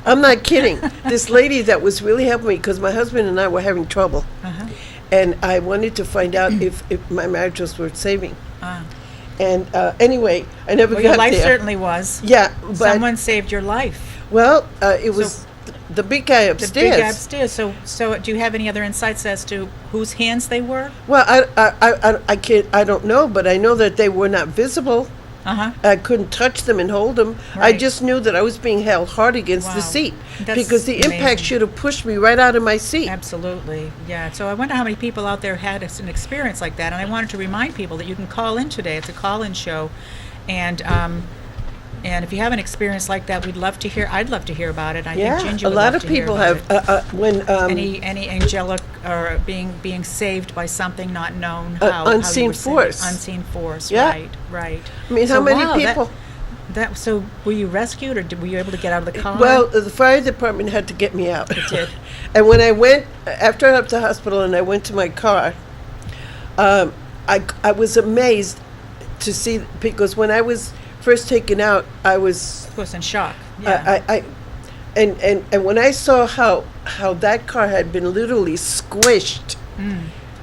S1: I'm not kidding. This lady that was really helping me, because my husband and I were having trouble,
S2: Uh-huh.
S1: and I wanted to find out if my marriage was worth saving.
S2: Uh,
S1: And anyway, I never
S2: well,
S1: got
S2: your life
S1: there.
S2: certainly was.
S1: Yeah, but
S2: Someone saved your life.
S1: it was the big guy
S2: The
S1: upstairs.
S2: big guy upstairs. So do you have any other insights as to whose hands they were?
S1: Well, I can't. I don't know, but I know that they were not visible.
S2: Uh-huh.
S1: I couldn't touch them and hold them. I
S2: Right.
S1: just knew that I was being held hard against the
S2: Wow.
S1: seat,
S2: That's
S1: because the impact
S2: amazing.
S1: should have pushed me right out of my seat.
S2: Absolutely. Yeah. So I wonder how many people out there had an experience like that. And I wanted to remind people that you can call in today. It's a call-in show. And if you have an experience like that, I'd love to hear about it. I
S1: Yeah,
S2: think Ginger
S1: a
S2: would
S1: lot
S2: love
S1: of
S2: to hear
S1: people
S2: about
S1: have.
S2: it.
S1: When
S2: Any angelic or being saved by something not known, how you
S1: unseen
S2: were saved.
S1: force.
S2: Unseen force.
S1: Yeah.
S2: Right.
S1: I mean,
S2: So,
S1: how many
S2: wow,
S1: people?
S2: So were you rescued, or were you able to get out of the car?
S1: Well, the fire department had to get me out.
S2: It did.
S1: And when I went, after I left the hospital and I went to my car, I was amazed to see, because when I was first taken out, I was,
S2: Of course, in shock. Yeah.
S1: and when I saw how that car had been literally squished,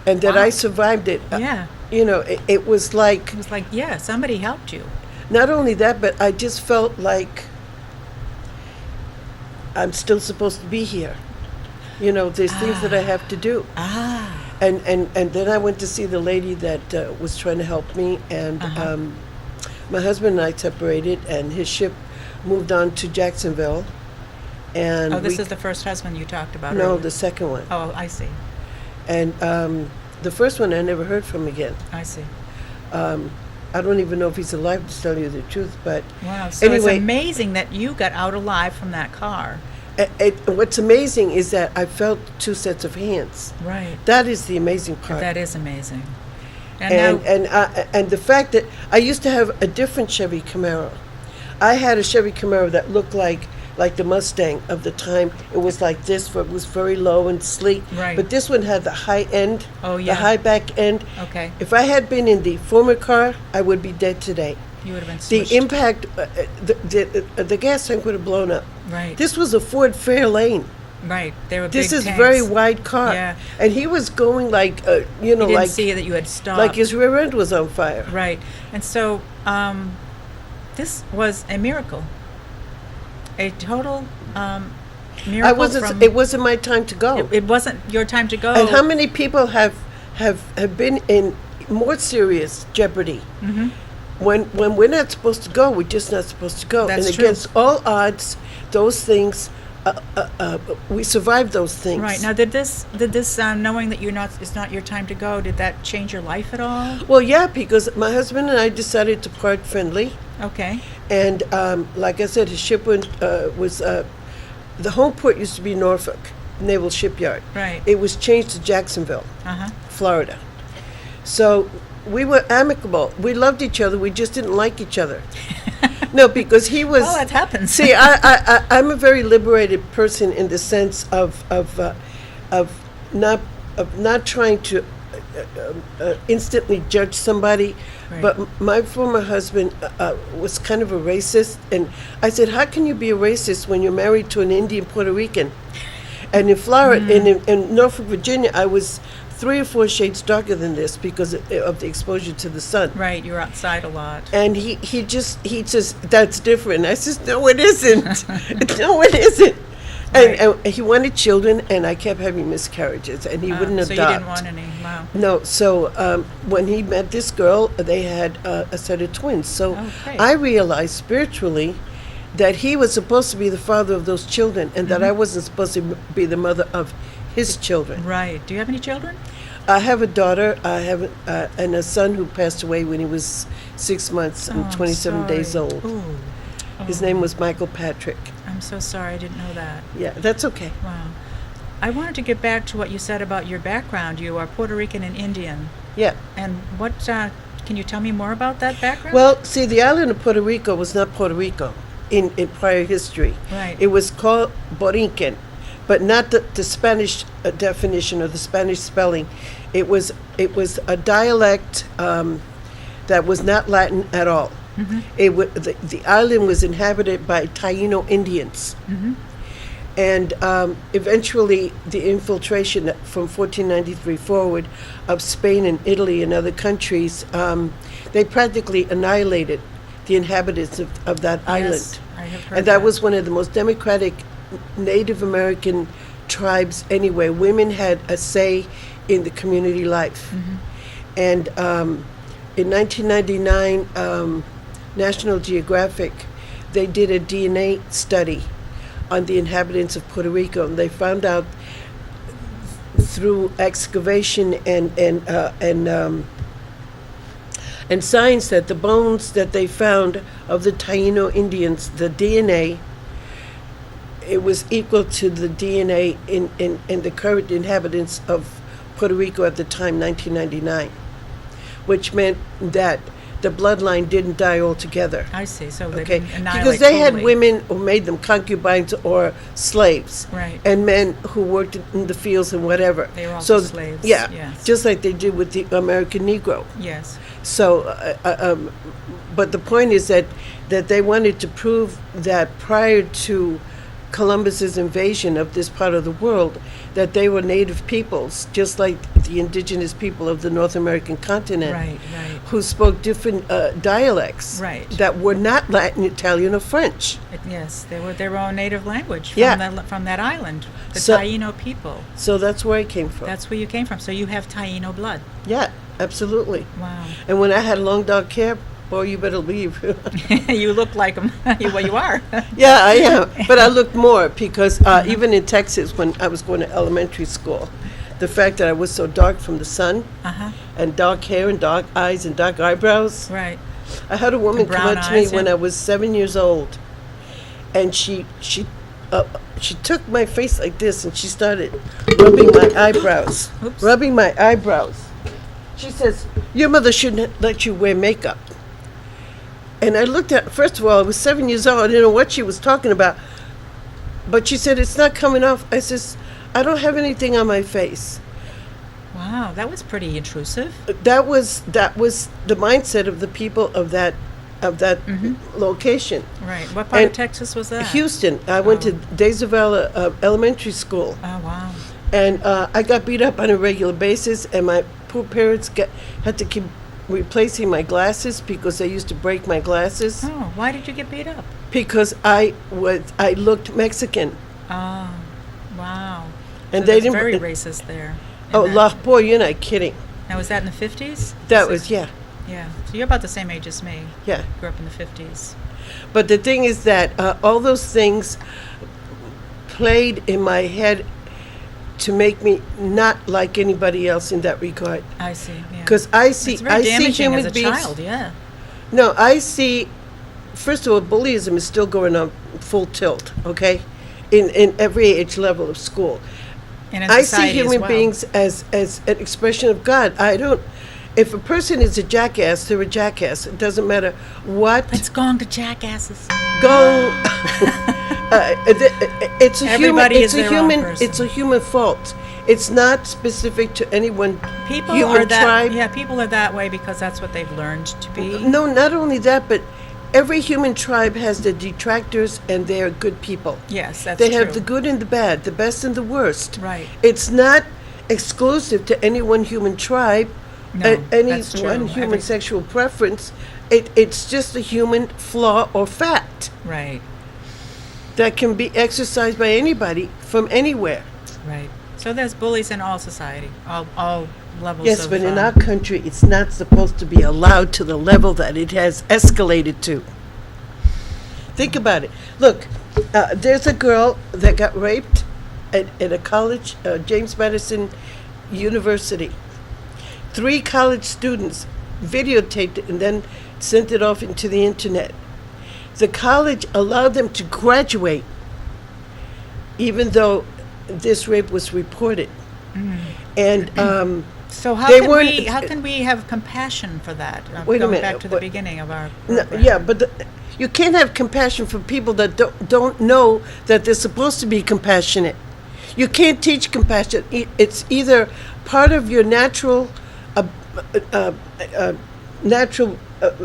S1: and that I
S2: Wow.
S1: survived it,
S2: Yeah.
S1: it was like,
S2: It was like, yeah, somebody helped you.
S1: not only that, but I just felt like I'm still supposed to be here. There's things that I have to do.
S2: Ah.
S1: And then I went to see the lady that was trying to help me, and my husband and I separated, and his ship moved on to Jacksonville. And
S2: Oh, this is the first husband you talked about.
S1: no,
S2: earlier.
S1: the second one.
S2: Oh, I see.
S1: And the first one I never heard from again.
S2: I see.
S1: I don't even know if he's alive, to tell you the truth, but
S2: Wow. So
S1: anyway,
S2: it's amazing that you got out alive from that car.
S1: what's amazing is that I felt two sets of hands.
S2: Right.
S1: That is the amazing part.
S2: That is amazing. And,
S1: And
S2: now,
S1: and the fact that I used to have a different Chevy Camaro. I had a Chevy Camaro that looked like the Mustang of the time. It was like this, but it was very low and sleek.
S2: Right.
S1: But this one had the high end,
S2: Oh, yeah.
S1: the high back end.
S2: okay,
S1: If I had been in the former car, I would be dead today.
S2: you would have been
S1: The
S2: smushed.
S1: impact, the gas tank would have blown up.
S2: Right.
S1: This was a Ford Fairlane.
S2: Right. They were
S1: This
S2: big
S1: is
S2: tanks.
S1: very wide car.
S2: Yeah.
S1: And he was going like,
S2: You didn't
S1: like
S2: see that you had stopped.
S1: like his rear end was on fire.
S2: Right. And so this was a miracle. A total miracle.
S1: I wasn't. It wasn't my time to go.
S2: It wasn't your time to go.
S1: And how many people have been in more serious jeopardy?
S2: Mhm.
S1: When we're not supposed to go, we're just not supposed to go.
S2: That's
S1: and
S2: true.
S1: against all odds, those things, we survived those things.
S2: Right. Now, did this knowing that it's not your time to go, did that change your life at all?
S1: Well, yeah, because my husband and I decided to part friendly.
S2: Okay.
S1: And like I said, his ship was the home port used to be Norfolk Naval Shipyard.
S2: Right.
S1: It was changed to Jacksonville,
S2: Uh-huh.
S1: Florida. So we were amicable. We loved each other. We just didn't like each other. No, because he was.
S2: Well, that happens.
S1: See, I'm a very liberated person in the sense of not trying to instantly judge somebody.
S2: Right.
S1: But my former husband was kind of a racist, and I said, "How can you be a racist when you're married to an Indian Puerto Rican?" And in Florida, in Norfolk, Virginia, I was 3 or 4 shades darker than this because of the exposure to the sun.
S2: Right. You're outside a lot.
S1: And he says, "That's different." I says, "No, it isn't. No, it isn't."
S2: Right.
S1: And he wanted children, and I kept having miscarriages, and he wouldn't
S2: So
S1: adopt.
S2: you didn't want any. Wow.
S1: No, so when he met this girl, they had a set of twins. So
S2: Oh, great.
S1: I realized spiritually that he was supposed to be the father of those children, and that I wasn't supposed to be the mother of his children.
S2: Right. Do you have any children?
S1: I have a daughter. I have and a son who passed away when he was 6 months
S2: Oh,
S1: and
S2: I'm
S1: 27 days
S2: sorry.
S1: old.
S2: Ooh.
S1: His
S2: Oh.
S1: name was Michael Patrick.
S2: I'm so sorry. I didn't know that.
S1: Yeah, that's okay.
S2: Wow. I wanted to get back to what you said about your background. You are Puerto Rican and Indian.
S1: Yeah.
S2: And what, can you tell me more about that background?
S1: Well, see, the island of Puerto Rico was not Puerto Rico in prior history.
S2: Right.
S1: It was called Borinquen, but not the Spanish definition or the Spanish spelling. It was a dialect that was not Latin at all. The island was inhabited by Taino Indians. And eventually the infiltration from 1493 forward of Spain and Italy and other countries, they practically annihilated the inhabitants of that island.
S2: Yes, I have heard
S1: And that was one of the most democratic Native American tribes anywhere. Women had a say in the community life. And in 1999, National Geographic, they did a DNA study on the inhabitants of Puerto Rico, and they found out through excavation and science that the bones that they found of the Taino Indians, the DNA, it was equal to the DNA in the current inhabitants of Puerto Rico at the time, 1999, which meant that the bloodline didn't die altogether.
S2: I see. So they
S1: Okay,
S2: didn't annihilate
S1: because they had
S2: totally.
S1: women who made them concubines or slaves,
S2: Right.
S1: and men who worked in the fields and whatever.
S2: They were also
S1: so
S2: slaves,
S1: yeah,
S2: yes.
S1: just like they did with the American Negro.
S2: Yes.
S1: So, but the point is that they wanted to prove that prior to Columbus's invasion of this part of the world, that they were native peoples, just like the indigenous people of the North American continent,
S2: Right.
S1: who spoke different dialects
S2: Right.
S1: that were not Latin, Italian, or French.
S2: Yes, they were their own native language
S1: Yeah.
S2: from that island, the
S1: So-
S2: Taino people.
S1: So that's where I came from.
S2: That's where you came from. So you have Taino blood.
S1: Yeah, absolutely.
S2: Wow.
S1: And when I had long dark hair, boy, you better leave.
S2: You look like them. Well, you are.
S1: Yeah, I am. But I looked more because even in Texas, when I was going to elementary school, the fact that I was so dark from the sun
S2: Uh-huh.
S1: and dark hair and dark eyes and dark eyebrows.
S2: Right.
S1: I had a woman
S2: And
S1: come
S2: brown
S1: up to me
S2: eyes,
S1: when
S2: yeah.
S1: I was 7 years old, and she took my face like this and she started rubbing my eyebrows.
S2: Oops.
S1: Rubbing my eyebrows. She says, "Your mother shouldn't let you wear makeup." And I looked at, first of all, I was 7 years old. I didn't know what she was talking about. But she said, "It's not coming off." I says, "I don't have anything on my face."
S2: Wow, that was pretty intrusive.
S1: That was the mindset of the people of that location.
S2: Right. What part of
S1: And
S2: Texas was that?
S1: Houston. I went to
S2: Oh.
S1: Desavella Elementary School.
S2: Oh, wow.
S1: And I got beat up on a regular basis, and my poor parents had to keep replacing my glasses because they used to break my glasses
S2: Oh, why did you get beat up?
S1: because I looked Mexican.
S2: Oh, wow.
S1: And
S2: So
S1: they
S2: that's
S1: didn't-
S2: very racist there. in
S1: Oh,
S2: that-
S1: boy, you're not kidding.
S2: Now, was that in the 50s?
S1: That was, yeah.
S2: Yeah. So you're about the same age as me.
S1: Yeah.
S2: Grew up in the 50s.
S1: But the thing is that all those things played in my head to make me not like anybody else in that regard.
S2: I see. Yeah.
S1: Because I see
S2: It's very damaging
S1: human
S2: as a
S1: beings.
S2: child. Yeah.
S1: No, I see. First of all, bullyism is still going on full tilt. Okay, in every age level of school.
S2: And in
S1: I see
S2: society as
S1: human
S2: well.
S1: beings as an expression of God. I don't. If a person is a jackass, they're a jackass. It doesn't matter what.
S2: Let's go on to jackasses.
S1: Go. It's a
S2: Everybody
S1: human.
S2: is
S1: It's a
S2: their own
S1: human.
S2: person.
S1: It's a human fault. It's not specific to any one
S2: People
S1: human
S2: are that.
S1: tribe.
S2: Yeah, people are that way because that's what they've learned to be.
S1: No, not only that, but every human tribe has their detractors, and they are good people.
S2: Yes, that's
S1: They
S2: true.
S1: have the good and the bad, the best and the worst.
S2: Right.
S1: It's not exclusive to any one human tribe,
S2: No,
S1: any
S2: that's true.
S1: one human
S2: Every-
S1: sexual preference. It's just a human flaw or fact
S2: Right.
S1: that can be exercised by anybody from anywhere.
S2: Right. So there's bullies in all society, all levels
S1: Yes,
S2: of...
S1: but in our country, it's not supposed to be allowed to the level that it has escalated to. Think about it. Look, there's a girl that got raped at a college, James Madison University. 3 college students videotaped it and then sent it off into the internet. The college allowed them to graduate, even though this rape was reported. And
S2: So how
S1: They
S2: can
S1: weren't-
S2: we have compassion for that?
S1: Wait a
S2: Going
S1: minute,
S2: back to the
S1: what-
S2: beginning of our
S1: no,
S2: program.
S1: yeah, but you can't have compassion for people that don't know that they're supposed to be compassionate. You can't teach compassion. It's either part of your natural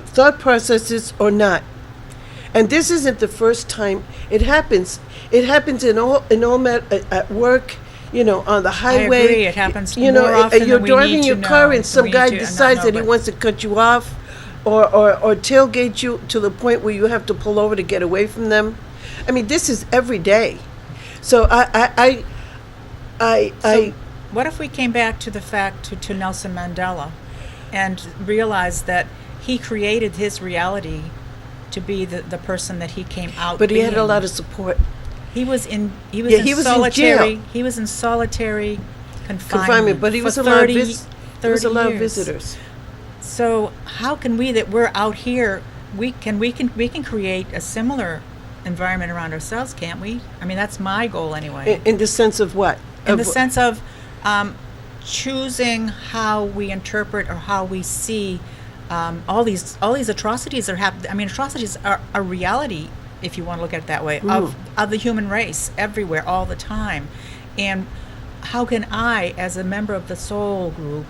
S1: thought processes or not. And this isn't the first time it happens. It happens in all at work, on the highway.
S2: agree. It happens
S1: You know,
S2: more often
S1: you're
S2: than we
S1: driving
S2: need
S1: your
S2: to
S1: car
S2: know.
S1: and some
S2: We
S1: guy
S2: need to
S1: decides
S2: know,
S1: that he
S2: but-
S1: wants to cut you off, or tailgate you to the point where you have to pull over to get away from them. I mean, this is every day. So
S2: So what if we came back to the fact to Nelson Mandela and realized that he created his reality to be the person that he came out
S1: but he had a
S2: being?
S1: lot of support.
S2: He was in
S1: Yeah, he was in
S2: solitary.
S1: jail.
S2: He was in solitary
S1: Confinement, but he
S2: for
S1: was allowed
S2: 30
S1: there was
S2: 30
S1: allowed
S2: years.
S1: visitors.
S2: So how can we that we're out here we can create a similar environment around ourselves, can't we? I mean, that's my goal anyway.
S1: In the sense of what?
S2: In the
S1: Of-
S2: sense of choosing how we interpret or how we see all these atrocities that are happening. I mean, atrocities are a reality, if you want to look at it that way, of the human race everywhere, all the time. And how can I, as a member of the soul group,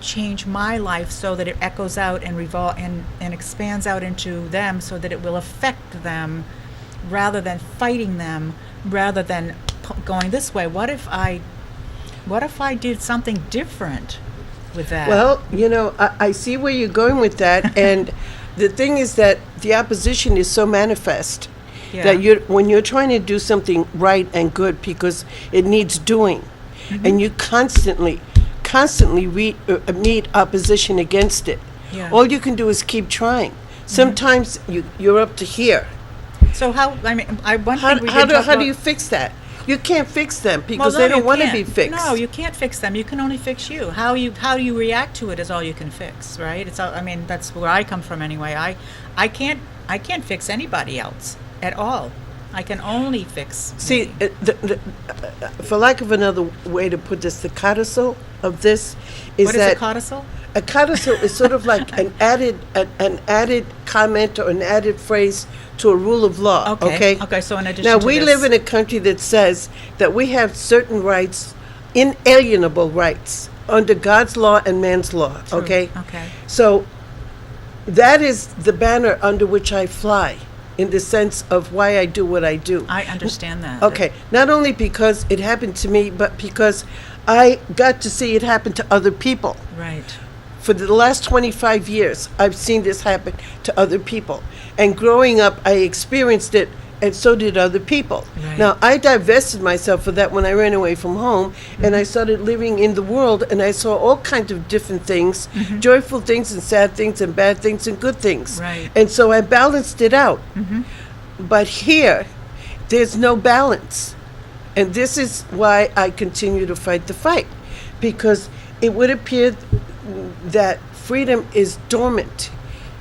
S2: change my life so that it echoes out and and expands out into them so that it will affect them rather than fighting them, rather than going this way? What if I did something different with that?
S1: Well, I see where you're going with that, and the thing is that the opposition is so manifest
S2: Yeah.
S1: that when you're trying to do something right and good because it needs doing, and you constantly meet opposition against it,
S2: Yeah.
S1: all you can do is keep trying. Sometimes you're up to here.
S2: So how? I mean, one
S1: How
S2: thing we
S1: how
S2: did
S1: do
S2: talk
S1: how do
S2: about-
S1: you fix that? You can't fix them because
S2: Well,
S1: they
S2: no,
S1: don't
S2: you
S1: want to
S2: can't.
S1: be fixed.
S2: No, you can't fix them. You can only fix you. How you react to it is all you can fix, right? It's all, I mean, that's where I come from anyway. I can't fix anybody else at all. I can only fix
S1: See,
S2: me.
S1: for lack of another way to put this, the codicil of this is
S2: What is
S1: that
S2: a codicil?
S1: a codicil is sort of like an added comment or an added phrase to a rule of law. Okay.
S2: Okay. So in addition
S1: Now
S2: to
S1: we
S2: this,
S1: live in a country that says that we have certain rights, inalienable rights, under God's law and man's law.
S2: True.
S1: Okay.
S2: Okay.
S1: So that is the banner under which I fly, in the sense of why I do what I do.
S2: I understand that.
S1: Okay, not only because it happened to me, but because I got to see it happen to other people.
S2: Right.
S1: For the last 25 years, I've seen this happen to other people. And growing up, I experienced it, and so did other people.
S2: Right.
S1: Now, I divested myself of that when I ran away from home, and I started living in the world, and I saw all kinds of different things, joyful things and sad things and bad things and good things.
S2: Right.
S1: And so I balanced it out. But here, there's no balance. And this is why I continue to fight the fight. Because it would appear that freedom is dormant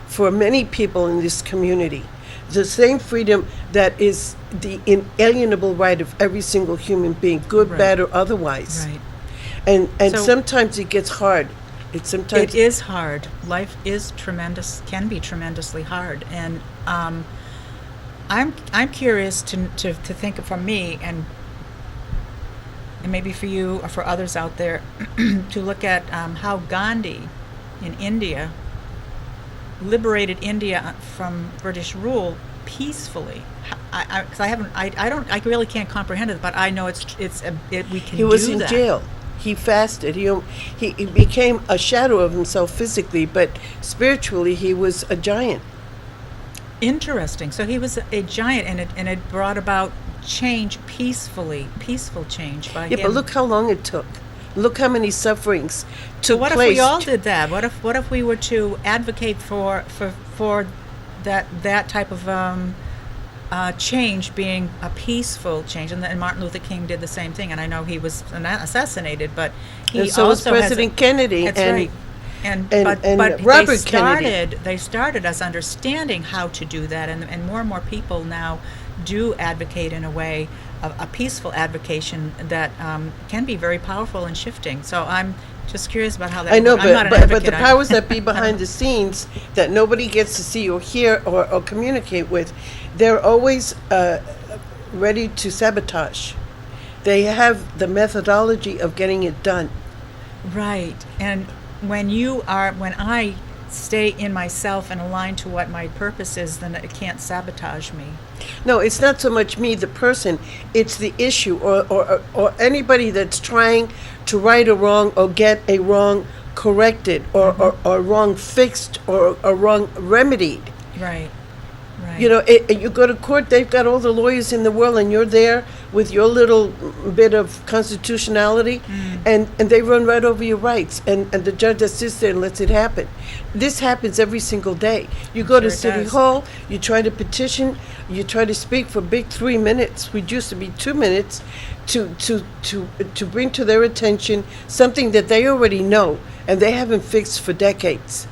S1: for many people in this community. The same freedom that is the inalienable right of every single human being, good,
S2: Right.
S1: bad, or otherwise.
S2: Right.
S1: And
S2: So-
S1: sometimes it gets hard.
S2: It is hard. Life is tremendous. Can be tremendously hard, and I'm curious to think from me and maybe for you or for others out there to look at how Gandhi in India liberated India from British rule peacefully. Because I really can't comprehend it, but I know we can.
S1: He was
S2: do
S1: in
S2: that.
S1: jail. He fasted. He became a shadow of himself physically, but spiritually he was a giant.
S2: Interesting. So he was a giant, and it brought about change peacefully, peaceful change by
S1: Yeah,
S2: him.
S1: but look how long it took. Look how many sufferings took
S2: What if
S1: place.
S2: we all did that? What if we were to advocate for that type of change being a peaceful change? And Martin Luther King did the same thing. And I know he was assassinated, but he
S1: And so was
S2: also has
S1: President Kennedy.
S2: That's
S1: and
S2: right. And
S1: Robert
S2: they started us understanding how to do that, and more people now do advocate in a way, a peaceful advocation that can be very powerful and shifting. So I'm just curious about how that.
S1: I know,
S2: I'm not an
S1: but the
S2: advocate.
S1: powers that be behind the scenes that nobody gets to see or hear or communicate with, they're always ready to sabotage. They have the methodology of getting it done.
S2: Right. And when I stay in myself and align to what my purpose is, then it can't sabotage me.
S1: No, it's not so much me, the person. It's the issue, or anybody that's trying to right a wrong or get a wrong corrected, or wrong fixed, or a wrong remedied.
S2: Right. Right.
S1: You know, you go to court, they've got all the lawyers in the world, and you're there with your little bit of constitutionality, and they run right over your rights, and the judge that sits there and lets it happen. This happens every single day. You go to
S2: Sure it
S1: City
S2: does.
S1: Hall, you try to petition, you try to speak for big 3 minutes, which used to be 2 minutes, to bring to their attention something that they already know, and they haven't fixed for decades.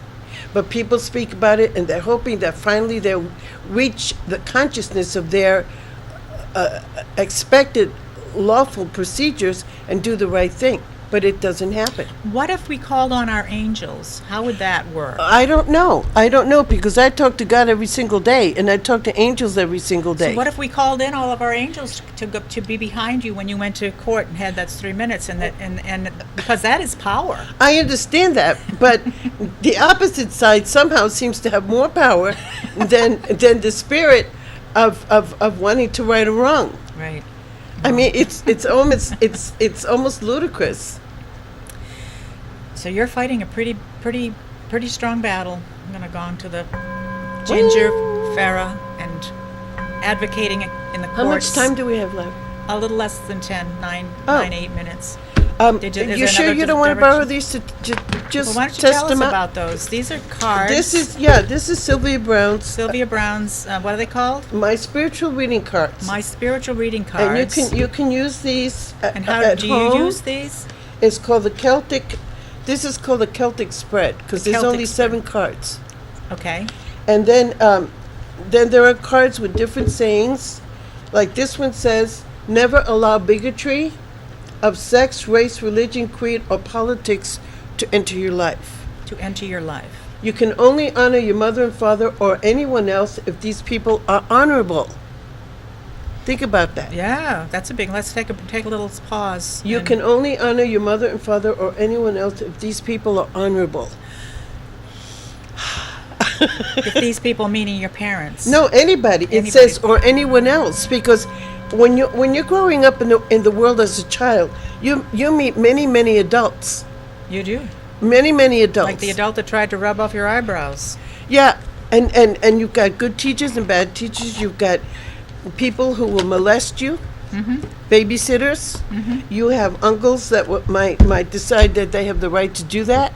S1: But people speak about it, and they're hoping that finally they'll reach the consciousness of their expected lawful procedures and do the right thing. but it doesn't happen.
S2: What if we called on our angels? How would that work?
S1: I don't know because I talk to God every single day, and I talk to angels every single day.
S2: So what if we called in all of our angels to be behind you when you went to court and had that 3 minutes, and because that is power.
S1: I understand that, but the opposite side somehow seems to have more power than the spirit of wanting to right a wrong.
S2: Right.
S1: I mean, it's almost ludicrous.
S2: So you're fighting a pretty strong battle. I'm going to go on to the Ginger, Ferrer, and advocating in the courts.
S1: How much time do we have left?
S2: A little less than 9, 8 minutes.
S1: You sure you don't want to borrow these to just
S2: Well, why don't you
S1: test
S2: tell us
S1: them out?
S2: about those? These are cards.
S1: This is Sylvia Brown's
S2: Sylvia Brown's, what are they called?
S1: My Spiritual Reading Cards.
S2: My spiritual reading cards.
S1: And you can use these
S2: And how
S1: at
S2: do
S1: home.
S2: you use these?
S1: It's called the Celtic. This is called the Celtic spread because there's
S2: Celtic
S1: only
S2: spread.
S1: 7 cards.
S2: Okay.
S1: And then there are cards with different sayings. Like this one says, never allow bigotry of sex, race, religion, creed, or politics to enter your life.
S2: To enter your life.
S1: You can only honor your mother and father or anyone else if these people are honorable. Think about that.
S2: Yeah, that's a big. Let's take a little pause.
S1: You
S2: and-
S1: can only honor your mother and father or anyone else if these people are honorable.
S2: If these people meaning your parents.
S1: No, anybody. It
S2: Anybody.
S1: says or anyone else, because when you're growing up in the world as a child, you meet many adults,
S2: You do.
S1: many adults.
S2: Like the adult that tried to rub off your eyebrows.
S1: Yeah, and you've got good teachers and bad teachers. You've got people who will molest you, babysitters. You have uncles that might decide that they have the right to do that.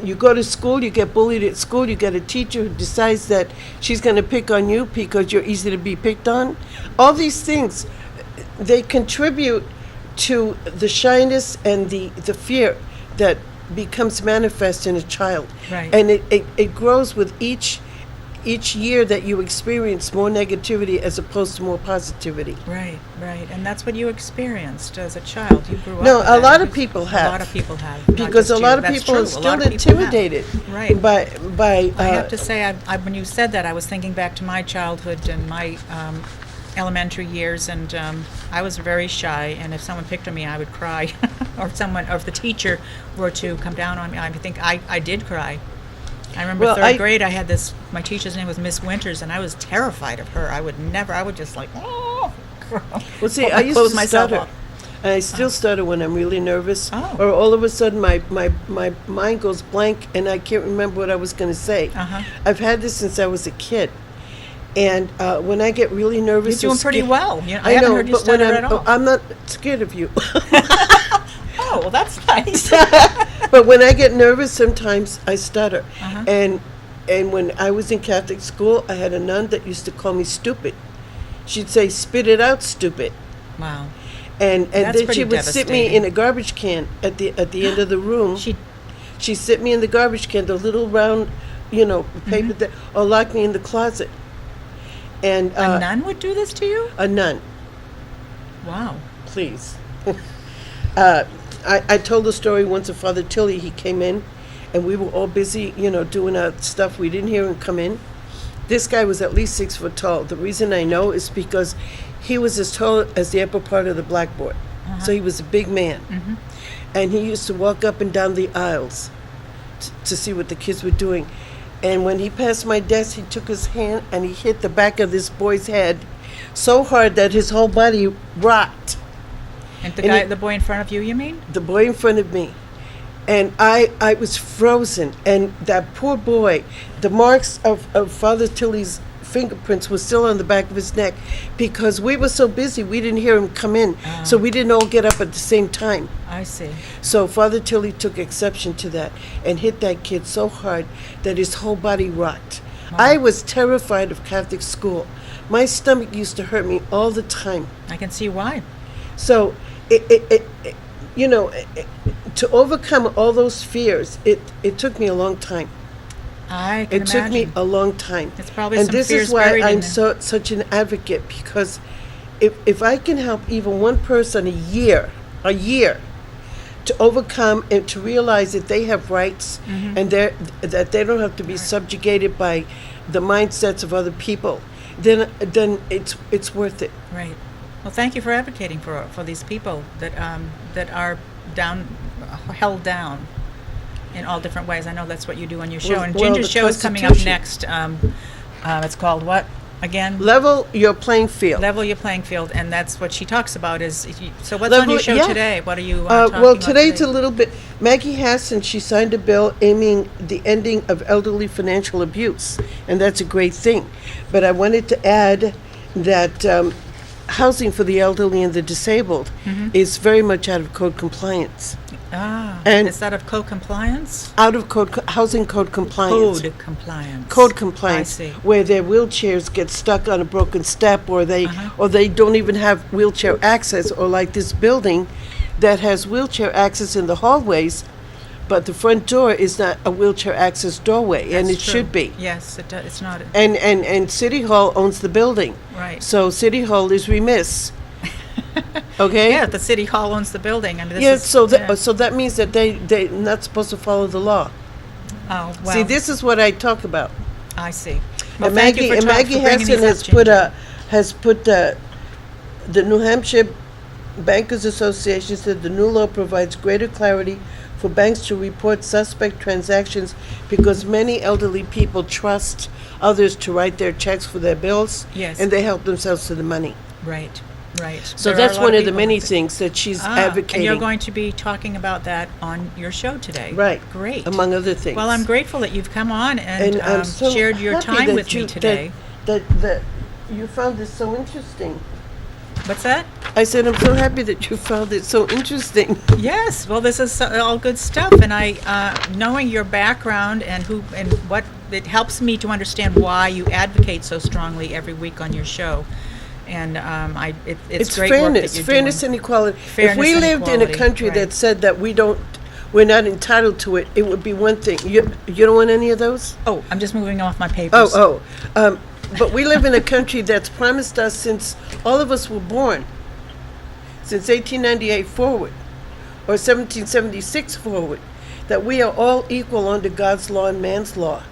S1: You go to school, you get bullied at school, you get a teacher who decides that she's going to pick on you because you're easy to be picked on. All these things, they contribute to the shyness and the fear that becomes manifest in a child.
S2: Right.
S1: And it grows with each year that you experience more negativity as opposed to more positivity.
S2: Right. And that's what you experienced as a child. You grew up
S1: No,
S2: with
S1: a
S2: that.
S1: lot of people have.
S2: A lot of people have. not
S1: Because
S2: just
S1: a lot
S2: you.
S1: of
S2: That's
S1: people
S2: true.
S1: are
S2: A
S1: still
S2: lot of people have.
S1: intimidated
S2: Right.
S1: by
S2: I have to say, when you said that, I was thinking back to my childhood and my elementary years, and I was very shy. And if someone picked on me, I would cry, or if the teacher were to come down on me, I think I did cry. I remember
S1: Well,
S2: third grade. I had this. My teacher's name was Miss Winters, and I was terrified of her. I would just like, oh.
S1: Well, see,
S2: Put
S1: I used
S2: close
S1: to
S2: myself
S1: stutter.
S2: up.
S1: I still stutter when I'm really nervous,
S2: Oh.
S1: or all of a sudden my mind goes blank and I can't remember what I was going to say.
S2: Uh-huh.
S1: I've had this since I was a kid, and when I get really nervous,
S2: You're
S1: or
S2: doing pretty
S1: scared-
S2: well. I
S1: I
S2: haven't
S1: know,
S2: heard you
S1: but when
S2: stutter at all.
S1: I'm not scared of you.
S2: Oh, well, that's nice.
S1: But when I get nervous, sometimes I stutter.
S2: Uh-huh.
S1: And when I was in Catholic school, I had a nun that used to call me stupid. She'd say, "Spit it out, stupid."
S2: Wow.
S1: And
S2: That's
S1: then
S2: pretty
S1: she would sit me
S2: devastating.
S1: in a garbage can at the end of the room. She'd sit me in the garbage can, the little round, paper that, or lock me in the closet. And
S2: A nun would do this to you?
S1: a nun,
S2: Wow.
S1: please. I told the story once of Father Tilly. He came in, and we were all busy, doing our stuff. We didn't hear him come in. This guy was at least 6 foot tall. The reason I know is because he was as tall as the upper part of the blackboard. So he was a big man. And he used to walk up and down the aisles to see what the kids were doing. And when he passed my desk, he took his hand and he hit the back of this boy's head so hard that his whole body rocked.
S2: And
S1: And
S2: the boy in front of you, you mean?
S1: The boy in front of me. And I was frozen. And that poor boy, the marks of Father Tilly's fingerprints were still on the back of his neck because we were so busy, we didn't hear him come in. So we didn't all get up at the same time.
S2: I see.
S1: So Father Tilly took exception to that and hit that kid so hard that his whole body rocked. I was terrified of Catholic school. My stomach used to hurt me all the time.
S2: I can see why.
S1: So to overcome all those fears, it took me a long time.
S2: I can
S1: It took me
S2: imagine.
S1: a long time.
S2: It's probably
S1: and
S2: some
S1: this
S2: fears
S1: is why
S2: buried in
S1: I'm
S2: there.
S1: such an advocate, because if I can help even one person a year, to overcome and to realize that they have rights and that they don't have to be subjugated by the mindsets of other people, then it's worth it.
S2: Right. Well, thank you for advocating for these people that are held down in all different ways. I know that's what you do on your show. And Ginger's show is coming up next. It's called what again?
S1: Level Your Playing Field.
S2: Level Your Playing Field, and that's what she talks about. So what's on your show today? What are you talking
S1: well,
S2: about
S1: today it's
S2: today?
S1: a little bit. Maggie Hassan, she signed a bill aiming the ending of elderly financial abuse, and that's a great thing. But I wanted to add that housing for the elderly and the disabled is very much out of code compliance.
S2: And is that of code compliance?
S1: Out of housing code compliance.
S2: Code compliance.
S1: Code compliance.
S2: I see.
S1: Where their wheelchairs get stuck on a broken step, or they don't even have wheelchair access, or like this building that has wheelchair access in the hallways, but the front door is not a wheelchair access doorway, and it
S2: That's true.
S1: should be.
S2: Yes, it's not.
S1: And City Hall owns the building.
S2: Right.
S1: So City Hall is remiss. Okay?
S2: Yeah, the city hall owns the building. I mean, this
S1: Yeah,
S2: is,
S1: so that means that they're not supposed to follow the law.
S2: Oh, well.
S1: See, this is what I talk about.
S2: I see. Well,
S1: And
S2: thank you
S1: Maggie,
S2: for
S1: Maggie
S2: bringing
S1: Hassan
S2: these up,
S1: has put the New Hampshire Bankers Association said the new law provides greater clarity for banks to report suspect transactions because many elderly people trust others to write their checks for their bills.
S2: Yes.
S1: And they help themselves to the money.
S2: Right. Right.
S1: So
S2: There are
S1: that's
S2: a lot
S1: one of the
S2: people
S1: many
S2: that-
S1: things that she's
S2: And
S1: advocating.
S2: you're going to be talking about that on your show today.
S1: Right.
S2: Great.
S1: Among other things.
S2: Well, I'm grateful that you've come on and,
S1: I'm so
S2: shared your
S1: happy
S2: time
S1: that
S2: with me
S1: you-
S2: today.
S1: That you found this so interesting.
S2: What's that?
S1: I said, I'm so happy that you found it so interesting.
S2: Yes. Well, this is all good stuff, and knowing your background and what it helps me to understand why you advocate so strongly every week on your show. And it's great work that you're
S1: fairness
S2: doing.
S1: and equality.
S2: Fairness
S1: if we
S2: and
S1: lived in a
S2: equality,
S1: country
S2: right.
S1: that said that we're not entitled to it, it would be one thing. You don't want any of those?
S2: Oh, I'm just moving off my papers.
S1: But we live in a country that's promised us since all of us were born, since 1898 forward, or 1776 forward, that we are all equal under God's law and man's law.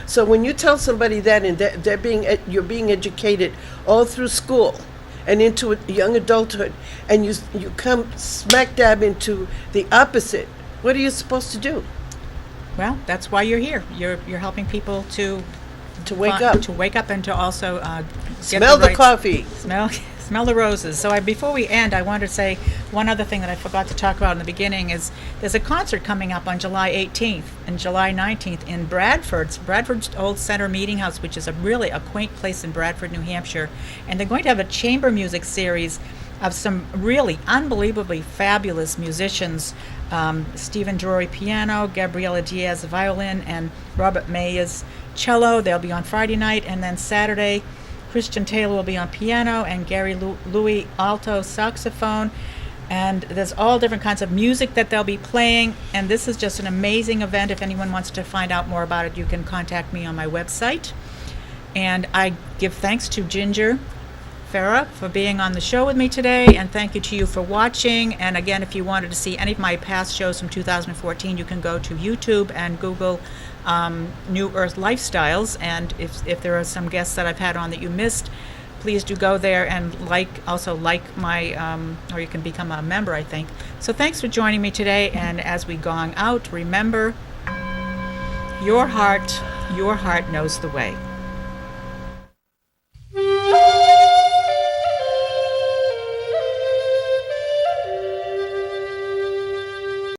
S1: So when you tell somebody that, and you're being educated all through school and into young adulthood, and you come smack dab into the opposite, what are you supposed to do?
S2: Well, that's why you're here. You're helping people to
S1: wake up.
S2: to wake up, and to also
S1: Smell the
S2: right
S1: coffee.
S2: Smell the roses. So before we end, I wanted to say one other thing that I forgot to talk about in the beginning is there's a concert coming up on July 18th and July 19th in Bradford's Old Center Meeting House, which is a quaint place in Bradford, New Hampshire, and they're going to have a chamber music series of some really unbelievably fabulous musicians. Stephen Drury piano, Gabriela Diaz violin, and Robert Mayes cello. They'll be on Friday night, and then Saturday Christian Taylor will be on piano, and Gary Louis alto saxophone. And there's all different kinds of music that they'll be playing, and this is just an amazing event. If anyone wants to find out more about it, you can contact me on my website. And I give thanks to Ginger Ferrer for being on the show with me today, and thank you to you for watching. And again, if you wanted to see any of my past shows from 2014, you can go to YouTube and Google New Earth Lifestyles, and if there are some guests that I've had on that you missed, please do go there and like my or you can become a member, I think. So thanks for joining me today, and as we gong out, remember, your heart knows the way.